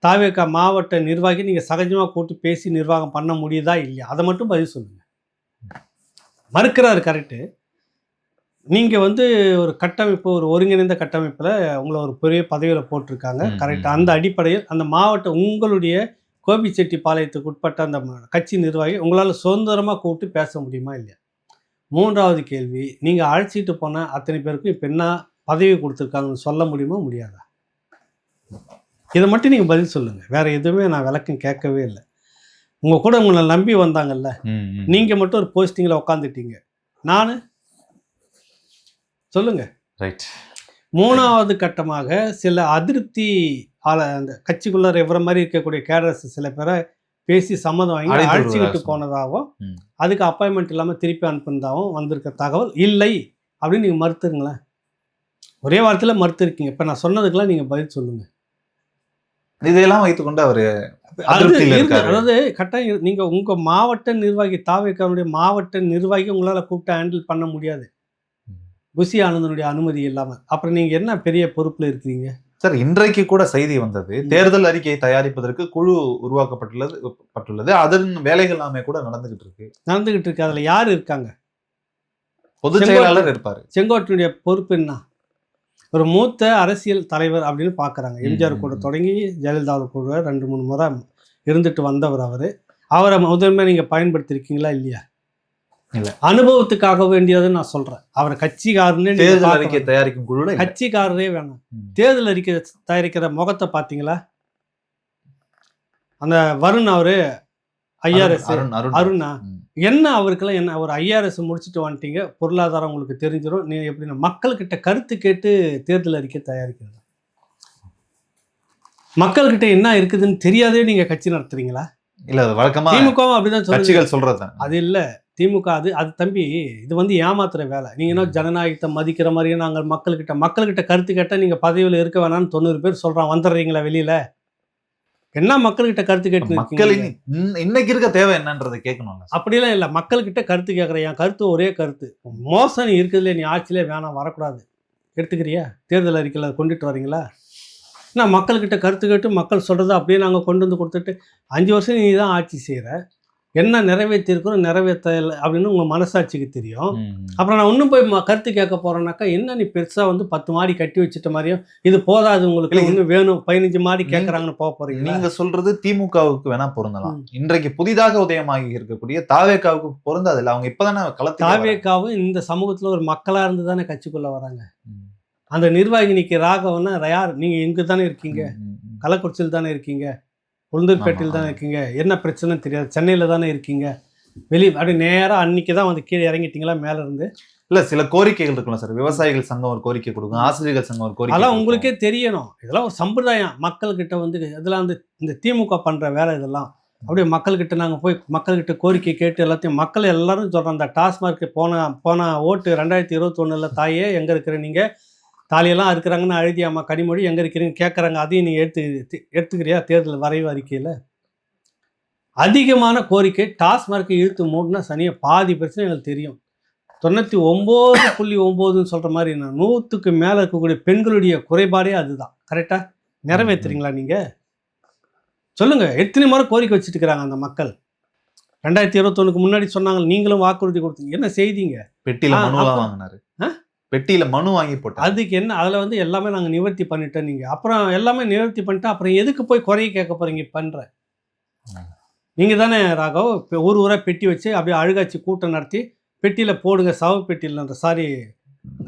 தாவேகா மாவட்ட நிர்வாகி நீங்கள் சகஜமாக கூப்பிட்டு பேசி நிர்வாகம் பண்ண முடியுதா இல்லையா? அதை மட்டும் பதில் சொல்லுங்கள். மறுக்கிறாரு, கரெக்டு. நீங்கள் வந்து ஒரு கட்டமைப்பு, ஒரு ஒருங்கிணைந்த கட்டமைப்பில் உங்களை ஒரு பெரிய பதவியில் போட்டிருக்காங்க, கரெக்ட். அந்த அடிப்படையில் அந்த மாவட்ட உங்களுடைய கோபிச்செட்டிப்பாளையத்துக்கு உட்பட்ட அந்த கட்சி நிர்வாகி உங்களால் சுதந்திரமாக கூப்பிட்டு பேச முடியுமா இல்லையா? மூன்றாவது கேள்வி, நீங்கள் அழைச்சிட்டு போன அத்தனை பேருக்கும் இப்போ என்ன பதவி கொடுத்துருக்காங்கன்னு சொல்ல முடியுமா முடியாதா? இதை மட்டும் நீங்கள் பதில் சொல்லுங்கள். வேறு எதுவுமே நான் விளக்கம் கேட்கவே இல்லை. உங்கள் கூட உங்களை நம்பி வந்தாங்கல்ல, நீங்கள் மட்டும் ஒரு போஸ்டிங்கில் உட்காந்துட்டீங்க. நான் சொல்லுங்க. ரைட். மூணாவது கட்டமாக சில அதிருப்தி அந்த கட்சிக்குள்ள இவர மாதிரி இருக்கக்கூடிய கேடர்ஸ் சில பேரை பேசி சம்மதம் வாங்கி அழைச்சிக்கிட்டு போனதாகவும் அதுக்கு அப்பாயின்மெண்ட் இல்லாமல் திருப்பி அனுப்புனதாகவும் வந்திருக்க தகவல் இல்லை அப்படின்னு நீங்கள் மறுத்துருங்களேன். ஒரே வாரத்தில் மறுத்துருக்கீங்க. இப்போ நான் சொன்னதுக்கெல்லாம் நீங்கள் பதில் சொல்லுங்கள். இதையெல்லாம் வைத்துக்கொண்டு அவர் அதாவது கட்டாயம் நீங்கள் உங்கள் மாவட்ட நிர்வாகி, தாவேக்காவுடைய மாவட்ட நிர்வாகி உங்களால் கூப்பிட்டு ஹேண்டில் பண்ண முடியாது புசி ஆனந்தனுடைய அனுமதி இல்லாமல். அப்புறம் நீங்கள் என்ன பெரிய பொறுப்பில் இருக்கிறீங்க சார்? இன்றைக்கு கூட செய்தி வந்தது, தேர்தல் அறிக்கையை தயாரிப்பதற்கு குழு உருவாக்கப்பட்டுள்ளது. அதன் வேலைகள் எல்லாமே கூட நடந்துகிட்டு இருக்கு. அதில் யார் இருக்காங்க? பொதுச் செயலாளர் இருப்பாரு. செங்கோட்டையுடைய பொறுப்பு என்ன? ஒரு மூத்த அரசியல் தலைவர் அப்படின்னு பார்க்குறாங்க. எம்ஜிஆர் கூட தொடங்கி ஜெயலலிதா கூட 2-3 முறை இருந்துட்டு வந்தவர். அவரை முதன்மை நீங்கள் பயன்படுத்திருக்கீங்களா இல்லையா? இல்லை. அனுபவத்துக்காக வேண்டியதுன்னு நான் சொல்கிறேன். அவர் கட்சிக்காரனே தேர்தல் அறிக்கை தயாரிக்கும் குழு கட்சிக்காரரே வேணாம். தேர்தல் அறிக்கை தயாரிக்கிற முகத்தை பார்த்தீங்களா? அந்த வருண் அவரு ஐஆர்எஸ் அருணா என்ன, அவருக்கெல்லாம் என்ன, ஒரு ஐஆர்எஸ் முடிச்சுட்டு வந்துட்டீங்க, பொருளாதாரம் உங்களுக்கு தெரிஞ்சிடும். நீ எப்படின்னா மக்கள்கிட்ட கருத்து கேட்டு தேர்தல் அறிக்கை தயாரிக்கிறது. மக்கள்கிட்ட என்ன இருக்குதுன்னு தெரியாதே நீங்க கட்சி நடத்துறீங்களா? இல்ல வழக்கமா திமுக அப்படிதான் கட்சிகள் சொல்றது. அது இல்ல திமுக, அது தம்பி, இது வந்து ஏமாத்துற வேலை. நீங்க என்ன ஜனநாயகத்தை மதிக்கிற மாதிரியே நாங்கள் மக்கள்கிட்ட கருத்து கேட்டால் நீங்க பதவியில் இருக்க வேணாம்னு 90 பேர் சொல்றான். வந்துடுறீங்களா வெளியில? என்ன மக்கள்கிட்ட கருத்து கேட்டு மக்களின் இன்னைக்கு இருக்க தேவை என்னன்றதை கேட்கணும். அப்படிலாம் இல்லை. மக்கள்கிட்ட கருத்து கேட்குறேன். என் கருத்து ஒரே கருத்து, மோசம் இருக்குதுல, நீ ஆட்சியிலே வேணாம், வரக்கூடாது, எடுத்துக்கிறியா? தேர்தல் அறிக்கையில் கொண்டுட்டு வரீங்களா? நான் மக்கள்கிட்ட கருத்து கேட்டு மக்கள் சொல்கிறத அப்படியே நாங்கள் கொண்டு வந்து கொடுத்துட்டு 5 வருஷம் நீ தான் ஆட்சி செய்கிற, என்ன நிறைவேற்றிருக்கிறோம் நிறைவேற்றல அப்படின்னு உங்கள் மனசாட்சிக்கு தெரியும். அப்புறம் நான் இன்னும் போய் கருத்து கேட்க போகிறேன்னாக்கா, என்ன நீ பெருசாக வந்து 10 மாடி கட்டி வச்சுட்ட மாதிரியும் இது போதாது உங்களுக்கு, இன்னும் வேணும் 15 மாடி கேட்குறாங்கன்னு போக போகிறீங்க. நீங்கள் சொல்கிறது திமுகவுக்கு வேணா பொருந்தலாம். இன்றைக்கு புதிதாக உதயமாகி இருக்கக்கூடிய தாவேக்காவுக்கு பொருந்தாது இல்லை. அவங்க இப்போ தானே களத்தில். தாவேக்காவும் இந்த சமூகத்தில் ஒரு மக்களாக இருந்து தானே கட்சிக்குள்ளே வராங்க. அந்த நிர்வாகி நிற்க ராகவன்னா யார்? நீங்கள் இங்கே தானே இருக்கீங்க, கள்ளக்குறிச்சியில் தானே இருக்கீங்க, உளுந்தூர்பேட்டையில் தானே இருக்கீங்க, என்ன பிரச்சனை தெரியாது, சென்னையில் தானே இருக்கீங்க, வெளியே அப்படி நேராக அன்னைக்கு தான் வந்து கீழே இறங்கிட்டீங்களா மேலே இருந்து? இல்லை, சில கோரிக்கைகள் இருக்கலாம் சார். விவசாயிகள் சங்கம் ஒரு கோரிக்கை கொடுக்கும், ஆசிரியர்கள் சங்கம் ஒரு கோரிக்கை. அதெல்லாம் உங்களுக்கே தெரியணும். இதெல்லாம் ஒரு சம்பிரதாயம் மக்கள்கிட்ட வந்து. இதெல்லாம் வந்து இந்த திமுக பண்ணுற வேலை. இதெல்லாம் அப்படியே மக்கள்கிட்ட நாங்கள் போய் மக்கள்கிட்ட கோரிக்கை கேட்டு எல்லாத்தையும் மக்கள் எல்லாரும் சொல்கிறோம். அந்த டாஸ்மார்க்கு போன ஓட்டு 2021 தாயே எங்கே இருக்கிற நீங்கள், தாலியெல்லாம் இருக்கிறாங்கன்னு அழுதியாம்மா கனிமொழி, எங்கே இருக்கிறீங்க கேட்குறாங்க. அதையும் நீங்கள் எடுத்துக்கிறியா தேர்தல் வரைவு அறிக்கையில்? அதிகமான கோரிக்கை டாஸ்மார்க்கை இழுத்து மூடினா சனியாக பாதி பிரச்சனை எங்களுக்கு தெரியும். 99.9 சொல்கிற மாதிரி நான் 100க்கு மேலே இருக்கக்கூடிய பெண்களுடைய குறைபாடே அதுதான். கரெக்டாக நிறைவேற்றுறீங்களா நீங்கள்? சொல்லுங்கள். எத்தனை முறை கோரிக்கை வச்சுட்டு இருக்கிறாங்க அந்த மக்கள்? 2021க்கு முன்னாடி சொன்னாங்க, நீங்களும் வாக்குறுதி கொடுத்தீங்க. என்ன செய்தீங்க? பெட்டியில் மனுவாக வாங்கினாரு, பெட்டியில் மனு வாங்கி போட்டோம். அதுக்கு என்ன, அதில் வந்து எல்லாமே நாங்கள் நிவர்த்தி பண்ணிட்டோம். நீங்கள் அப்புறம் எல்லாமே நிவர்த்தி பண்ணிட்டா அப்புறம் எதுக்கு போய் குறைய கேட்க போகிறீங்க? பண்ணுற நீங்கள் தானே ராகவ். இப்போ ஊராக பெட்டி வச்சு அப்படியே அழுகாச்சி கூட்டம் நடத்தி பெட்டியில் போடுங்க, சவ பெட்டியில், அந்த சாரி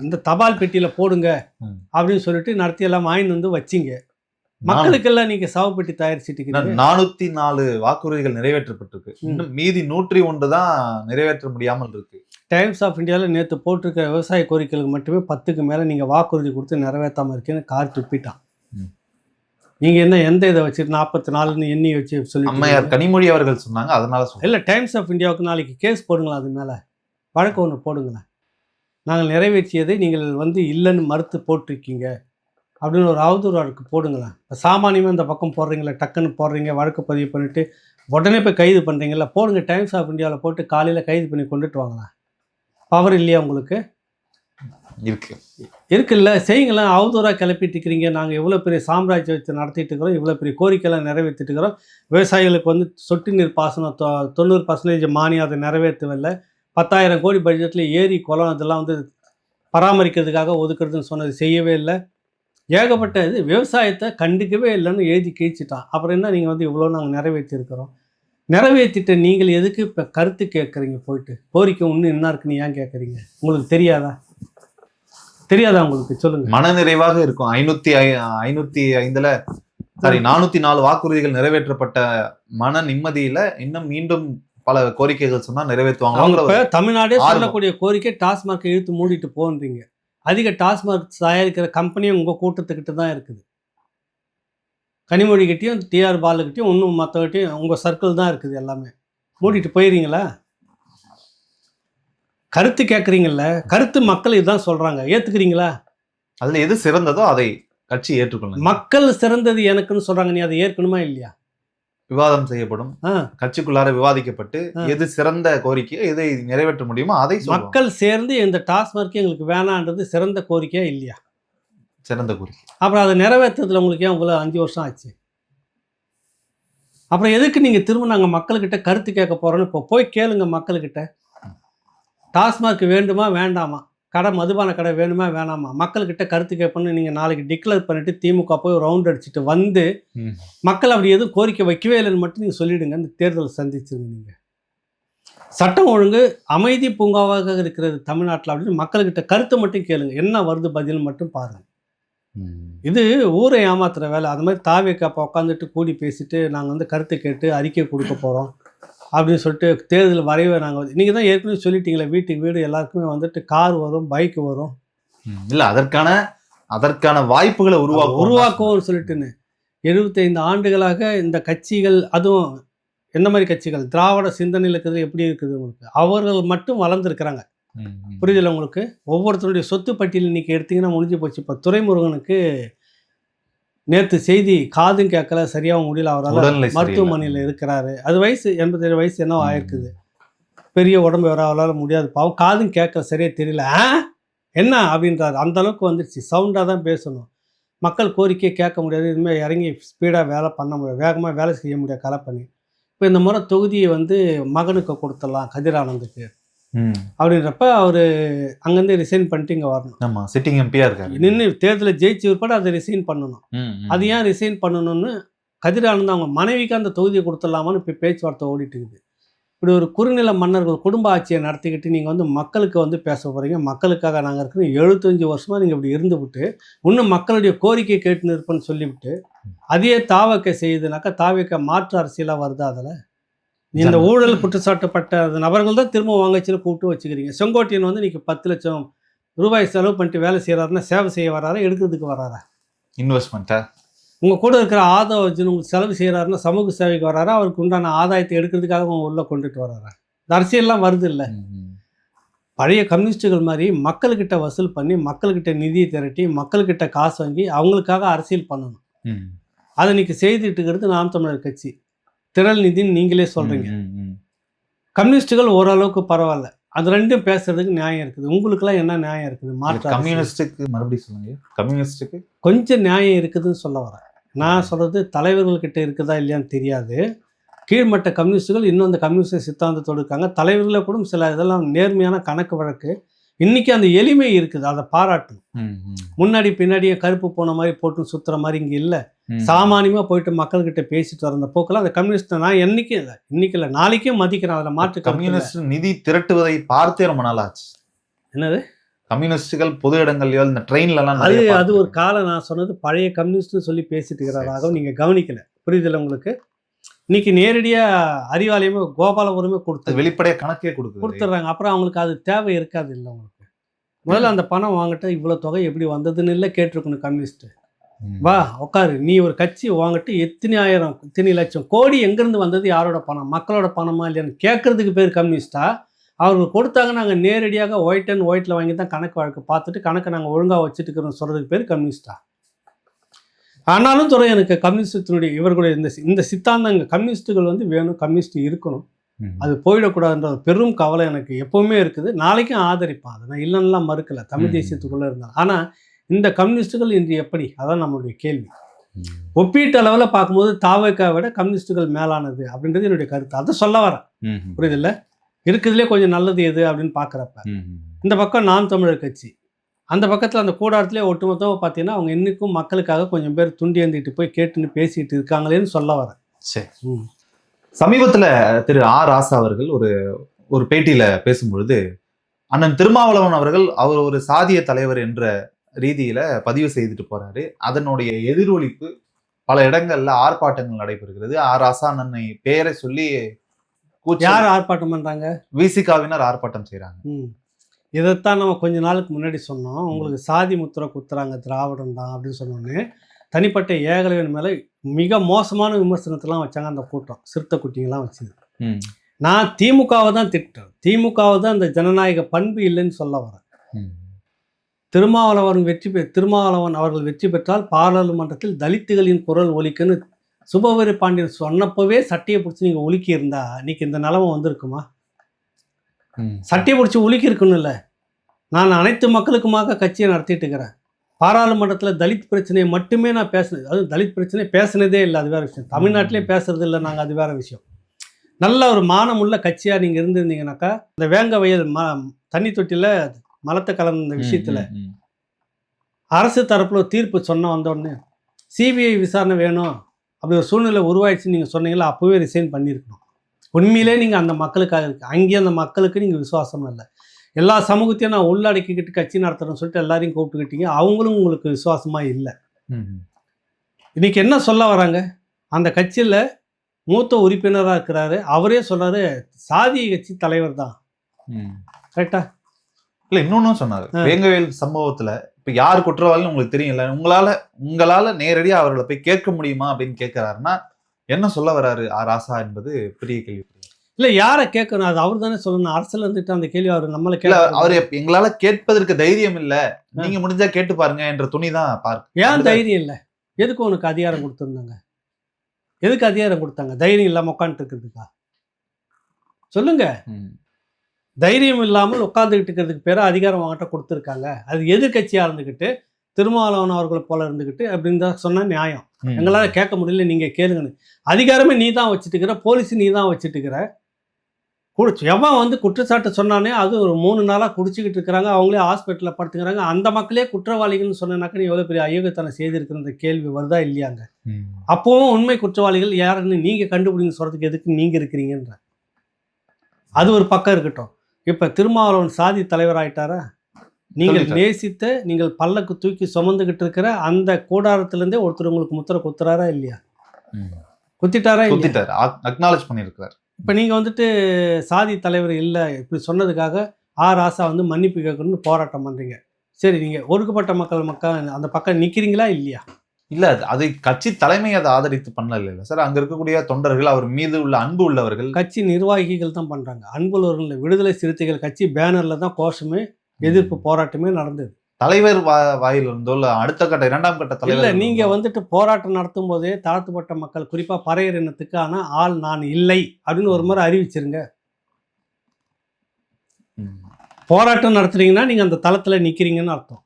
இந்த தபால் பெட்டியில் போடுங்க அப்படின்னு சொல்லிட்டு நடத்தி எல்லாம் வாங்கிட்டு வந்து வச்சிங்க. மக்களுக்கெல்லாம் நீங்கள் சவ பெட்டி தயாரிச்சுட்டு 404 வாக்குறுதிகள் நிறைவேற்றப்பட்டிருக்கு. இன்னும் மீதி 101 தான் நிறைவேற்ற முடியாமல் இருக்கு. டைம்ஸ் ஆஃப் இந்தியாவில் நேற்று போட்டிருக்க விவசாய கோரிக்கைகளுக்கு மட்டுமே 10க்கு மேலே நீங்கள் வாக்குறுதி கொடுத்து நிறைவேற்றாமல் இருக்கீங்கன்னு கார் துப்பிட்டான். நீங்கள் என்ன எந்த இதை வச்சு 44ன்னு எண்ணி வச்சு சொல்லி அம்மையார் கனிமொழி அவர்கள் சொன்னாங்க, அதனால இல்லை. டைம்ஸ் ஆஃப் இந்தியாவுக்கு நாளைக்கு கேஸ் போடுங்களா, அது மேலே வழக்கு ஒன்று போடுங்களேன். நாங்கள் நிறைவேற்றியதை நீங்கள் வந்து இல்லைன்னு மறுத்து போட்டிருக்கீங்க, அப்படின்னு ஒரு அவதூறு வழக்கு போடுங்களேன். சாமானியமாக இந்த பக்கம் போடுறீங்களே, டக்குன்னு போடுறீங்க, வழக்கு பதிவு பண்ணிவிட்டு உடனே போய் கைது பண்ணுறீங்களா, போடுங்க. டைம்ஸ் ஆஃப் இந்தியாவில் போட்டு காலையில் கைது பண்ணி கொண்டுட்டு வாங்களேன். பவர் இல்லையா உங்களுக்கு? இருக்குல்ல, செய்யுங்களேன். அவதூறாக கிளப்பிட்டு இருக்கிறீங்க. நாங்கள் எவ்வளோ பெரிய சாம்ராஜ்யத்தை நடத்திட்டு இருக்கிறோம், இவ்வளோ பெரிய கோரிக்கையெல்லாம் நிறைவேற்றிட்டு இருக்கிறோம். விவசாயிகளுக்கு வந்து சொட்டு நீர் பாசனம் 90% மானியம் அதை நிறைவேற்றவில்லை. 10,000 கோடி பட்ஜெட்டில் ஏரி குளம் இதெல்லாம் வந்து பராமரிக்கிறதுக்காக ஒதுக்குறதுன்னு சொன்னது செய்யவே இல்லை. ஏகப்பட்ட இது விவசாயத்தை கண்டுக்கவே இல்லைன்னு எழுதி கிழிச்சிட்டான். அப்புறம் என்ன நீங்கள் வந்து இவ்வளோ நாங்கள் நிறைவேற்றிருக்கிறோம். நிறைவேற்றிட்ட நீங்கள் எதுக்கு இப்போ கருத்து கேட்குறீங்க? போயிட்டு கோரிக்கை இன்னும் என்ன இருக்குன்னு ஏன் கேட்குறீங்க? உங்களுக்கு தெரியாதா உங்களுக்கு? சொல்லுங்க. மனநிறைவாக இருக்கும். 505 சாரி 404 வாக்குறுதிகள் நிறைவேற்றப்பட்ட மன நிம்மதியில இன்னும் மீண்டும் பல கோரிக்கைகள் சொன்னா நிறைவேற்றுவாங்க. தமிழ்நாடே சொல்லக்கூடிய கோரிக்கை டாஸ்மார்க்கை இழுத்து மூடிட்டு போன்றீங்க. அதிக டாஸ்மார்க் தயாரிக்கிற கம்பெனியும் உங்கள் கூட்டத்துக்கிட்ட தான் இருக்குது. கனிமொழிகிட்டையும் டிஆர் பாலுக்கிட்டையும் இன்னும் மற்றவர்கிட்டையும் உங்கள் சர்க்கிள் தான் இருக்குது. எல்லாமே மூடிட்டு போயிடுறீங்களா? கருத்து கேட்குறீங்கள, கருத்து மக்கள் இதுதான் சொல்கிறாங்க, ஏற்றுக்கிறீங்களா? அதில் எது சிறந்ததோ அதை கட்சி ஏற்றுக்கணும். மக்கள் சிறந்தது எனக்குன்னு சொல்கிறாங்க, நீ அதை ஏற்கணுமா இல்லையா? விவாதம் செய்யப்படும், கட்சிக்குள்ளார விவாதிக்கப்பட்டு எது சிறந்த கோரிக்கையோ எதை நிறைவேற்ற முடியுமோ அதை மக்கள் சேர்ந்து இந்த டாஸ்மார்க் எங்களுக்கு வேணான்றது சிறந்த கோரிக்கையா இல்லையா? சிறந்த கோரிக்கை. அப்புறம் அதை நிறைவேற்றதுல உங்களுக்கு ஏன் உங்களுக்கு 5 வருஷம் ஆச்சு? அப்புறம் எதுக்கு நீங்கள் திரும்ப நாங்கள் மக்கள்கிட்ட கருத்து கேட்க போகிறோன்னு இப்போ போய் கேளுங்க மக்கள்கிட்ட. டாஸ்மார்க் வேண்டுமா வேண்டாமா, கடை மதுபான கடை வேணுமா வேணாமா, மக்கள்கிட்ட கருத்து கேட்போன்னு நீங்கள் நாளைக்கு டிக்ளேர் பண்ணிவிட்டு திமுக போய் ரவுண்ட் அடிச்சுட்டு வந்து மக்கள் அப்படி எதுவும் கோரிக்கை வைக்கவே இல்லைன்னு மட்டும் நீங்கள் சொல்லிவிடுங்க. இந்த தேர்தலை சந்திச்சுருங்க. நீங்கள் சட்டம் ஒழுங்கு அமைதி பூங்காவாக இருக்கிறது தமிழ்நாட்டில் அப்படின்னு மக்கள்கிட்ட கருத்தை மட்டும் கேளுங்க. என்ன வருது பதில் மட்டும் பாருங்கள். இது ஊரை ஏமாத்துற வேலை. அது மாதிரி தாவேக்காப்பா உட்காந்துட்டு கூடி பேசிட்டு நாங்கள் வந்து கருத்து கேட்டு அறிக்கை கொடுக்க போகிறோம் அப்படின்னு சொல்லிட்டு தேர்தல் வரைவே நாங்கள் நீங்கள் தான் ஏற்கனவே சொல்லிட்டீங்களே, வீட்டுக்கு வீடு எல்லாருக்குமே வந்துட்டு கார் வரும், பைக்கு வரும். இல்லை, அதற்கான வாய்ப்புகளை உருவாக்குவோம்னு சொல்லிட்டுன்னு 75 ஆண்டுகளாக இந்த கட்சிகள், அதுவும் என்ன மாதிரி கட்சிகள், திராவிட சிந்தனையில் இருக்கிறது எப்படி இருக்குது உங்களுக்கு? அவர்கள் மட்டும் வளர்ந்துருக்கிறாங்க. புரியுதில்ல உங்களுக்கு? ஒவ்வொருத்தருடைய சொத்து பட்டியல் இன்னைக்கு எடுத்தீங்கன்னா முடிஞ்சு போச்சு. இப்போ துரைமுருகனுக்கு நேற்று செய்தி காதும் கேட்கல, சரியாகவும் முடியல, அவரால் மருத்துவமனையில் இருக்கிறாரு. அது வயசு 87 வயசு என்ன ஆயிருக்குது, பெரிய உடம்பு வர அவரால் முடியாது, பாவம். காதும் கேட்கல, சரியா தெரியல, என்ன அப்படின்றாரு. அந்த அளவுக்கு வந்துடுச்சு. சவுண்டாக தான் பேசணும். மக்கள் கோரிக்கையை கேட்க முடியாது. இதுமாதிரி இறங்கி ஸ்பீடாக வேலை பண்ண முடியாது, வேகமாக வேலை செய்ய முடியாது கலை பண்ணி. இப்போ இந்த முறை தொகுதியை வந்து மகனுக்கு கொடுத்துடலாம், கதிரானந்துக்கு அப்படின்றப்ப அவர் அங்கேருந்து ரிசைன் பண்ணிட்டு இங்கே வரணும். ஆமாம், சிட்டிங் எம்பியாக இருக்காரு. நின்று தேர்தலில் ஜெயிச்சு விற்பாடு அதை ரிசைன் பண்ணணும். அது ஏன் ரிசைன் பண்ணணும்னு கதிரானந்த் அவங்க மனைவிக்கு அந்த தொகுதியை கொடுத்துடலாமான்னு இப்போ பேச்சுவார்த்தை ஓடிட்டு இருக்குது. இப்படி ஒரு குறுநில மன்னர்கள் குடும்ப ஆட்சியை நடத்திக்கிட்டு நீங்கள் வந்து மக்களுக்கு வந்து பேச போகிறீங்க. மக்களுக்காக நாங்கள் இருக்கிற 75 வருஷமாக நீங்கள் இப்படி இருந்துவிட்டு இன்னும் மக்களுடைய கோரிக்கை கேட்டு நிற்பேன்னு சொல்லிவிட்டு அதையே தாவக்க செய்யுதுனாக்கா தாவக்க மாற்று அரசியலாக வருது. அதில் இந்த ஊழல் குற்றச்சாட்டுப்பட்ட நபர்கள் தான் திரும்ப வாங்கச்சில கூப்பிட்டு வச்சுக்கிறீங்க. செங்கோட்டையன் வந்து இன்னைக்கு 10 லட்சம் ரூபாய் செலவு பண்ணிட்டு வேலை செய்கிறாருன்னா சேவை செய்ய வராரா, எடுக்கிறதுக்கு வராரா? இன்வெஸ்ட்மெண்ட்டா? உங்கள் கூட இருக்கிற ஆதவ அர்ஜுன் உங்களுக்கு செலவு செய்கிறாருன்னா சமூக சேவைக்கு வராரா, அவருக்கு உண்டான ஆதாயத்தை எடுக்கிறதுக்காக அவங்க உள்ளே கொண்டுட்டு வராரா? இந்த அரசியல்லாம் வருது இல்லை? பழைய கம்யூனிஸ்ட்டுகள் மாதிரி மக்கள்கிட்ட வசூல் பண்ணி மக்கள்கிட்ட நிதியை திரட்டி மக்கள்கிட்ட காசு வாங்கி அவங்களுக்காக அரசியல் பண்ணணும். அதை இன்னைக்கு செய்துட்டு இருக்கிறது நாம் தமிழர் கட்சி. திரள் நிதின்னு நீங்களே சொல்கிறீங்க. கம்யூனிஸ்ட்டுகள் ஓரளவுக்கு பரவாயில்ல, அது ரெண்டும் பேசுறதுக்கு நியாயம் இருக்குது. உங்களுக்குலாம் என்ன நியாயம் இருக்குது? மாற்று கம்யூனிஸ்ட்டுக்கு மறுபடியும் சொல்லுங்க. கம்யூனிஸ்ட்டுக்கு கொஞ்சம் நியாயம் இருக்குதுன்னு சொல்ல வரேன். நான் சொல்கிறது தலைவர்கள்கிட்ட இருக்குதா இல்லையான்னு தெரியாது. கீழ்மட்ட கம்யூனிஸ்ட்டுகள் இன்னும் அந்த கம்யூனிஸ்ட் சித்தாந்தத்தோடு இருக்காங்க. தலைவர்களை கூட சில இதெல்லாம் நேர்மையான கணக்கு வழக்கு. இன்றைக்கி அந்த எளிமை இருக்குது, அதை பாராட்டணும். முன்னாடி பின்னாடியே கருப்பு போன மாதிரி போட்டு சுற்றுற மாதிரி இங்கே இல்லை. சாமானியமாக போயிட்டு மக்கள்கிட்ட பேசிட்டு வர அந்த போக்கெல்லாம் அந்த கம்யூனிஸ்ட் நான் இன்னைக்கு இல்லை நாளைக்கும் மதிக்கிறேன். அதில் மாற்று கம்யூனிஸ்ட் நிதி திரட்டுவதை பார்த்தே ரொம்ப நாள் ஆச்சு. என்னது கம்யூனிஸ்டுகள் பொது இடங்கள்லையோ இந்த ட்ரெயின்லலாம் அது ஒரு காலம். நான் சொன்னது பழைய கம்யூனிஸ்ட்னு சொல்லி பேசிட்டு இருக்கிறாராக நீங்கள் கவனிக்கல. புரியுதில்லை உங்களுக்கு? இன்னைக்கு நேரடியாக அறிவாலயமே கோபாலபுரமே கொடுத்து வெளிப்படையாக கணக்கே கொடுத்துட்றாங்க. அப்புறம் அவங்களுக்கு அது தேவை இருக்காது இல்லை. உங்களுக்கு முதல்ல அந்த பணம் வாங்கிட்டு இவ்வளோ தொகை எப்படி வந்ததுன்னு இல்லை கேட்டிருக்கணும் கம்யூனிஸ்ட்டு. வா உட்காரு, நீ ஒரு கட்சி வாங்கிட்டு எத்தனை லட்சம் கோடி எங்கேருந்து வந்தது, யாரோட பணம், மக்களோட பணமா இல்லையான்னு கேட்கறதுக்கு பேர் கம்யூனிஸ்டா? அவர்கள் கொடுத்தாங்க, நாங்கள் நேரடியாக ஒயிட் அண்ட் ஒயிட்டில் வாங்கி தான் கணக்கு வழக்கு பார்த்துட்டு கணக்கை நாங்கள் ஒழுங்காக வச்சுட்டு இருக்கிறோம் சொல்கிறதுக்கு பேர் கம்யூனிஸ்டா? ஆனாலும் துறை எனக்கு கம்யூனிஸ்டத்தினுடைய இவர்களுடைய இந்த சித்தாந்தங்கள் கம்யூனிஸ்ட்டுகள் வந்து வேணும், கம்யூனிஸ்ட் இருக்கணும், அது போயிடக்கூடாதுன்ற ஒரு பெரும் கவலை எனக்கு எப்பவுமே இருக்குது. நாளைக்கும் ஆதரிப்பான், அதை நான் இல்லைன்னா மறுக்கல, தமிழ் தேசியத்துக்குள்ளே இருந்தான். ஆனால் இந்த கம்யூனிஸ்ட்டுகள் இன்று எப்படி, அதான் நம்மளுடைய கேள்வி. ஒப்பீட்டு அளவில் பார்க்கும்போது தாவேக்காவை விட கம்யூனிஸ்ட்டுகள் மேலானது அப்படின்றது என்னுடைய கருத்து. அதை சொல்ல வரேன், புரியுதில்ல? இருக்குதுலேயே கொஞ்சம் நல்லது எது அப்படின்னு பார்க்குறப்ப இந்த பக்கம் நாம் தமிழர் கட்சி, அந்த பக்கத்தில் அந்த கூடாரத்திலே ஒட்டுமொத்தமாக பார்த்தீங்கன்னா அவங்க இன்னைக்கும் மக்களுக்காக கொஞ்சம் பேர் துண்டி ஏந்திட்டு போய் கேட்டுன்னு பேசிட்டு இருக்காங்களேன்னு சொல்ல வரேன். சரி. சமீபத்தில் திரு ஆர் ராசா அவர்கள் ஒரு பேட்டியில பேசும்பொழுது அண்ணன் திருமாவளவன் அவர்கள் அவர் ஒரு சாதிய தலைவர் என்ற ரீதியில பதிவு செய்துட்டு போறாரு. அதனுடைய எதிரொலிப்பு பல இடங்கள்ல ஆர்ப்பாட்டங்கள் நடைபெறுகிறது. ஆர் ராசா அண்ணனை பெயரை சொல்லி யார் ஆர்ப்பாட்டம் பண்றாங்க? விசிகாவினர் ஆர்ப்பாட்டம் செய்யறாங்க. இதைத்தான் நம்ம கொஞ்ச நாளுக்கு முன்னாடி சொன்னோம். உங்களுக்கு சாதி முத்திரை குத்துறாங்க, திராவிடம் தான் அப்படின்னு சொன்னோன்னே தனிப்பட்ட ஏகலைவன் மேலே மிக மோசமான விமர்சனத்தெல்லாம் வச்சாங்க அந்த கூட்டம், சிறுத்தை குட்டிங்கெல்லாம் வச்சுது. நான் திமுகவை தான் திட்டுறேன், திமுகவை தான் அந்த ஜனநாயக பண்பு இல்லைன்னு சொல்ல வரேன். திருமாவளவன் அவர்கள் வெற்றி பெற்றால் பாராளுமன்றத்தில் தலித்துகளின் குரல் ஒலிக்குன்னு சுபவீர பாண்டியன் சொன்னப்பவே சட்டையை பிடிச்சி நீங்கள் ஒலிக்கி இருந்தா இன்னைக்கு இந்த நிலைமை வந்திருக்குமா? சட்டையை பிடிச்சி ஒலிக்கி இருக்கணும் இல்லை. நான் அனைத்து மக்களுக்குமாக கட்சியை நடத்திட்டு இருக்கிறேன். பாராளுமன்றத்தில் தலித் பிரச்சனையை மட்டுமே நான் பேசினது, அதுவும் தலித் பிரச்சனை பேசினதே இல்லை, அது வேற விஷயம். தமிழ்நாட்டிலே பேசுறது இல்லை நாங்கள், அது வேற விஷயம். நல்ல ஒரு மானமுள்ள கட்சியாக நீங்கள் இருந்திருந்தீங்கன்னாக்கா இந்த வேங்க வயல் தண்ணி தொட்டியில் மலத்தை கலந்த விஷயத்தில் அரசு தரப்புல தீர்ப்பு சொன்ன வந்தோடனே சிபிஐ விசாரணை வேணும் அப்படி ஒரு சூழ்நிலை உருவாயிடுச்சுன்னு நீங்கள் சொன்னீங்களா, அப்போவே ரிசைன் பண்ணியிருக்கணும். உண்மையிலே நீங்கள் அந்த மக்களுக்காக இருக்கு, அங்கேயே அந்த மக்களுக்கு நீங்கள் விசுவாசமாக இல்லை. எல்லா சமூகத்தையும் நான் உள்ளடக்கிக்கிட்டு கட்சி நடத்துறேன்னு சொல்லிட்டு எல்லாரையும் கூப்பிட்டுக்கிட்டீங்க, அவங்களும் உங்களுக்கு விசுவாசமாக இல்லை. இன்னைக்கு என்ன சொல்ல வராங்க? அந்த கட்சியில் மூத்த உறுப்பினராக இருக்கிறாரு, அவரே சொல்றாரு சாதிய கட்சி தலைவர் தான். கரெக்டா? இல்லை, இன்னொன்னும் சொன்னாரு வேங்கவேல் சம்பவத்துல இப்ப யார் குற்றவாளின்னு உங்களுக்கு தெரியல, உங்களால நேரடியா அவர்களை போய் கேட்க முடியுமா அப்படின்னு கேட்கிறாருன்னா என்ன சொல்ல வர்றாரு ஆர் ராசா என்பது பெரிய கேள்வி. இல்ல, யாரை கேட்கணும்? அது அவர் தானே சொல்லணும். அரசுல இருந்துட்டு அந்த கேள்வி அவர் நம்மளை அவர் எங்களால கேட்பதற்கு தைரியம் இல்ல, நீங்க முடிஞ்சா கேட்டு பாருங்க என்ற துணி தான் பார்க்க. ஏன் தைரியம் இல்லை? எதுக்கு உனக்கு அதிகாரம் கொடுத்துருந்தாங்க? எதுக்கு அதிகாரம் கொடுத்தாங்க? தைரியம் இல்லாம உட்காந்துட்டு இருக்கிறதுக்கா? சொல்லுங்க. தைரியம் இல்லாமல் உட்காந்துக்கிட்டு இருக்கிறதுக்கு பேர அதிகாரம் அவங்ககிட்ட கொடுத்துருக்காங்க. அது எதிர்கட்சியாக இருந்துக்கிட்டு திருமாவளவன் அவர்களை போல இருந்துக்கிட்டு அப்படின்னு தான் சொன்னால் நியாயம். எங்களால் கேட்க முடியல, நீங்கள் கேளுங்கன்னு. அதிகாரமே நீ தான் வச்சுட்டு இருக்கிற, போலீஸ் நீ தான் வச்சுட்டு இருக்கிற. எவன் வந்து குற்றச்சாட்டு சொன்னானே அது ஒரு 3 நாளாக குடிச்சிக்கிட்டு இருக்கிறாங்க, அவங்களே ஹாஸ்பிட்டலில் படுத்துக்கிறாங்க. அந்த மக்களே குற்றவாளிகள்னு சொன்னாக்கா நீ எவ்வளோ பெரிய அயோக்கியத்தனம் செய்திருக்கிற கேள்வி வருதா இல்லையாங்க? அப்போவும் உண்மை குற்றவாளிகள் யாருன்னு நீங்கள் கண்டுபிடிங்க சொல்கிறதுக்கு எதுக்கு நீங்கள் இருக்கிறீங்கன்ற அது ஒரு பக்கம் இருக்கட்டும். இப்போ திருமாவளவன் சாதி தலைவர் ஆயிட்டாரா? நீங்கள் நேசித்த, நீங்கள் பல்லக்கு தூக்கி சுமந்துக்கிட்டு இருக்கிற அந்த கூடாரத்திலேருந்தே ஒருத்தர் உங்களுக்கு முத்திரை குத்துறாரா இல்லையா? குத்திட்டாரா? குத்திட்டாரு, அக்னாலஜ் பண்ணியிருக்கிறார். இப்போ நீங்கள் வந்துட்டு சாதி தலைவர் இல்லை இப்படி சொன்னதுக்காக ஆர் ராசா வந்து மன்னிப்பு கேட்கணும்னு போராட்டம் பண்ணுறீங்க. சரி, நீங்கள் ஒடுக்கப்பட்ட மக்கள் அந்த பக்கம் நிற்கிறீங்களா இல்லையா? இல்லை, அது கட்சி தலைமை அதை ஆதரித்து பண்ணல இல்லை சார். அங்கே இருக்கக்கூடிய தொண்டர்கள், அவர் மீது உள்ள அன்பு உள்ளவர்கள், கட்சி நிர்வாகிகள் தான் பண்ணுறாங்க. அன்பு உள்ளவர்கள். விடுதலை சிறுத்தைகள் கட்சி பேனரில் தான் கோஷமே எதிர்ப்பு போராட்டமே நடந்தது. தலைவர் வாயில் இருந்தோ இல்லை அடுத்த கட்ட 2ஆம் கட்ட தலைவர் இல்லை, நீங்கள் வந்துட்டு போராட்டம் நடத்தும் போதே தாழ்த்தப்பட்ட மக்கள் குறிப்பாக பறையர் இனத்துக்கான ஆள் நான் இல்லை அப்படின்னு ஒரு முறை அறிவிச்சிருங்க. போராட்டம் நடத்துறீங்கன்னா நீங்கள் அந்த தளத்தில் நிற்கிறீங்கன்னு அர்த்தம்.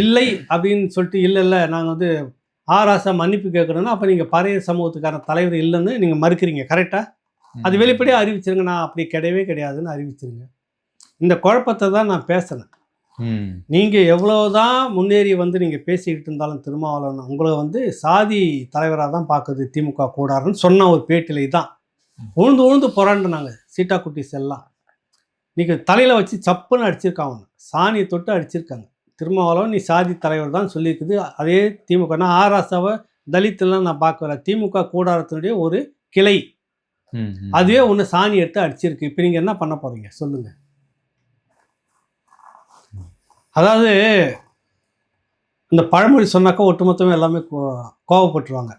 இல்லை அப்படின்னு சொல்லிட்டு இல்லை நாங்கள் வந்து ஆர் ராசா மன்னிப்பு கேட்கணும்னா அப்போ நீங்கள் பறையர் சமூகத்துக்கான தலைவர் இல்லைன்னு நீங்கள் மறுக்கிறீங்க. கரெக்டாக? அது வெளிப்படையாக அறிவிச்சிருங்க. நான் அப்படி கிடையாதுன்னு அறிவிச்சிருங்க. இந்த குழப்பத்தை தான் நான் பேசுனேன். நீங்கள் எவ்வளோதான் முன்னேறி வந்து நீங்கள் பேசிக்கிட்டு இருந்தாலும் திருமாவளவன் உங்களை வந்து சாதி தலைவராக தான் பார்க்குது திமுக கூடாருன்னு சொன்ன ஒரு பேட்டிலை தான் உழுந்து புரண்டுனாங்க சீட்டா குட்டிஸ் எல்லாம். நீங்கள் தலையில் வச்சு சப்புன்னு அடிச்சிருக்காங்க, சாணியை தொட்டு அடிச்சிருக்காங்க. திருமாவளவன் நீ சாதி தலைவர் தான் சொல்லியிருக்குது. அதே திமுக நான் ஆர் ராசாவை தலித்துலாம் நான் பார்க்கல, திமுக கூடாரத்தினுடைய ஒரு கிளை, அதுவே ஒன்று சாணி எடுத்து அடிச்சிருக்கு. இப்போ நீங்கள் என்ன பண்ண போகிறீங்க சொல்லுங்கள்? அதாவது இந்த பழமொழி சொன்னாக்கா ஒட்டுமொத்தமே எல்லாமே கோவப்பட்டுருவாங்க.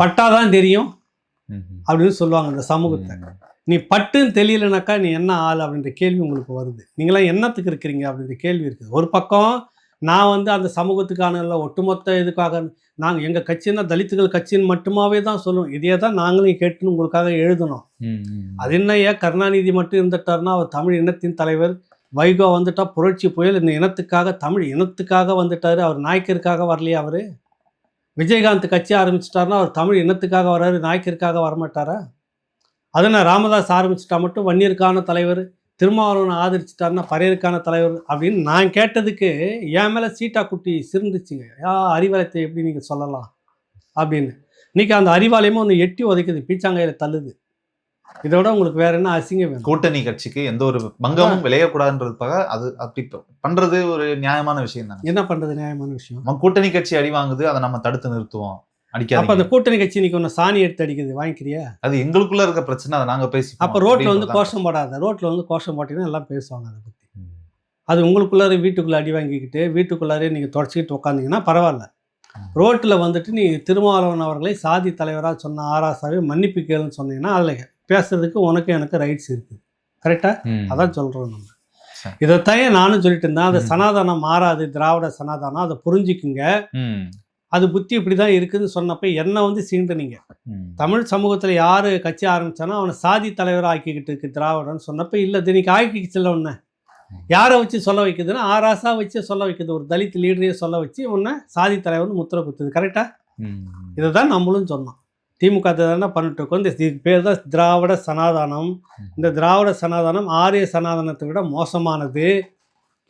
பட்டாதான் தெரியும் அப்படின்னு சொல்லுவாங்க இந்த சமூகத்தை. நீ பட்டுன்னு தெரியலனாக்கா நீ என்ன ஆள் அப்படின்ற கேள்வி உங்களுக்கு வருது. நீங்களாம் என்னத்துக்கு இருக்கிறீங்க அப்படின்ற கேள்வி இருக்குது. ஒரு பக்கம் நான் வந்து அந்த சமூகத்துக்கான இல்லை ஒட்டுமொத்த இதுக்காக நாங்கள் எங்கள் கட்சின்னா தலித்துகள் கட்சின்னு மட்டுமாவே தான் சொல்லுவோம். இதே தான் நாங்களும் கேட்டுன்னு உங்களுக்காக எழுதணும். அது என்ன ஏன் கருணாநிதி மட்டும் இருந்துட்டாருன்னா அவர் தமிழ் இனத்தின் தலைவர், வைகோ வந்துட்டா புரட்சி புயல், இந்த இனத்துக்காக தமிழ் இனத்துக்காக வந்துட்டாரு. அவர் நாயக்கருக்காக வரலையா? அவர் விஜயகாந்த் கட்சி ஆரம்பிச்சிட்டாருன்னா அவர் தமிழ் இனத்துக்காக வர்றாரு, நாயக்கருக்காக வரமாட்டாரா? அதை நான் ராமதாஸ் ஆரம்பிச்சிட்டா மட்டும் வன்னியருக்கான தலைவர், திருமாவளவனை ஆதரிச்சிட்டாருன்னா பறையருக்கான தலைவர் அப்படின்னு நான் கேட்டதுக்கு என் மேலே சீட்டா குட்டி சிரிந்துச்சுங்க. அறிவாலயத்தை எப்படி நீங்கள் சொல்லலாம் அப்படின்னு. இன்னைக்கு அந்த அறிவாலயமும் ஒன்று எட்டி உதைக்குது, பீச்சாங்காயில் தள்ளுது. இதோட உங்களுக்கு வேற என்ன அசிங்கம் வேணும்? கூட்டணி கட்சிக்கு எந்த ஒரு பங்கமும் விளையக்கூடாதுன்றதுக்காக அது அப்படி பண்றது ஒரு நியாயமான விஷயம் தான். என்ன பண்றது நியாயமான விஷயம்? நம்ம கூட்டணி கட்சி அடி வாங்குது, அதை நம்ம தடுத்து நிறுத்துவோம். அப்ப அந்த கூட்டணி கட்சி இன்னைக்கு ஒன்று சாணி எடுத்து அடிக்குது, வாங்கிக்கிறியா? அது எங்களுக்குள்ள இருக்க பிரச்சனை, அதை நாங்க பேசி. அப்ப ரோட்ல வந்து கோஷம் போடாத, ரோட்ல வந்து கோஷம் போட்டீங்கன்னா எல்லாம் பேசுவாங்க அதை பத்தி. அது உங்களுக்குள்ளார வீட்டுக்குள்ள அடி வாங்கிக்கிட்டு வீட்டுக்குள்ளாரே நீங்க தொடச்சிக்கிட்டு உட்காந்தீங்கன்னா பரவாயில்ல. ரோட்டில் வந்துட்டு நீ திருமாவளவன் அவர்களை சாதி தலைவராக சொன்ன ஆராசாவே மன்னிப்பு கேளுன்னு சொன்னீங்கன்னா அதில் பேசுறதுக்கு உனக்கு எனக்கு ரைட்ஸ் இருக்குது. கரெக்டா? அதான் சொல்றோம் நம்ம. இதைத்தான் நானும் சொல்லிட்டு இருந்தேன். அந்த சனாதனம் மாறாது, திராவிட சனாதனம், அதை புரிஞ்சுக்குங்க, அது புத்தி இப்படி தான் இருக்குதுன்னு சொன்னப்ப என்ன வந்து சீண்டுனீங்க. தமிழ் சமூகத்தில் யார் கட்சி ஆரம்பித்தானோ அவனை சாதி தலைவர் ஆக்கிக்கிட்டு இருக்கு திராவிடன்னு சொன்னப்போ இல்லை, இன்னைக்கு ஆக்கிக்கிச்சுல ஒன்று யாரை வச்சு சொல்ல வைக்குதுன்னா ஆராசா வச்சு சொல்ல வைக்குது. ஒரு தலித் லீடரையே சொல்ல வச்சு உன்னை சாதி தலைவர்னு முத்திரை குத்துது. கரெக்டா? இதை தான் நம்மளும் சொன்னோம். திமுக தானே பண்ணிட்டு இருக்கோம். இந்த பேர் தான் திராவிட சனாதனம். இந்த திராவிட சனாதனம் ஆரிய சனாதனத்தை விட மோசமானது,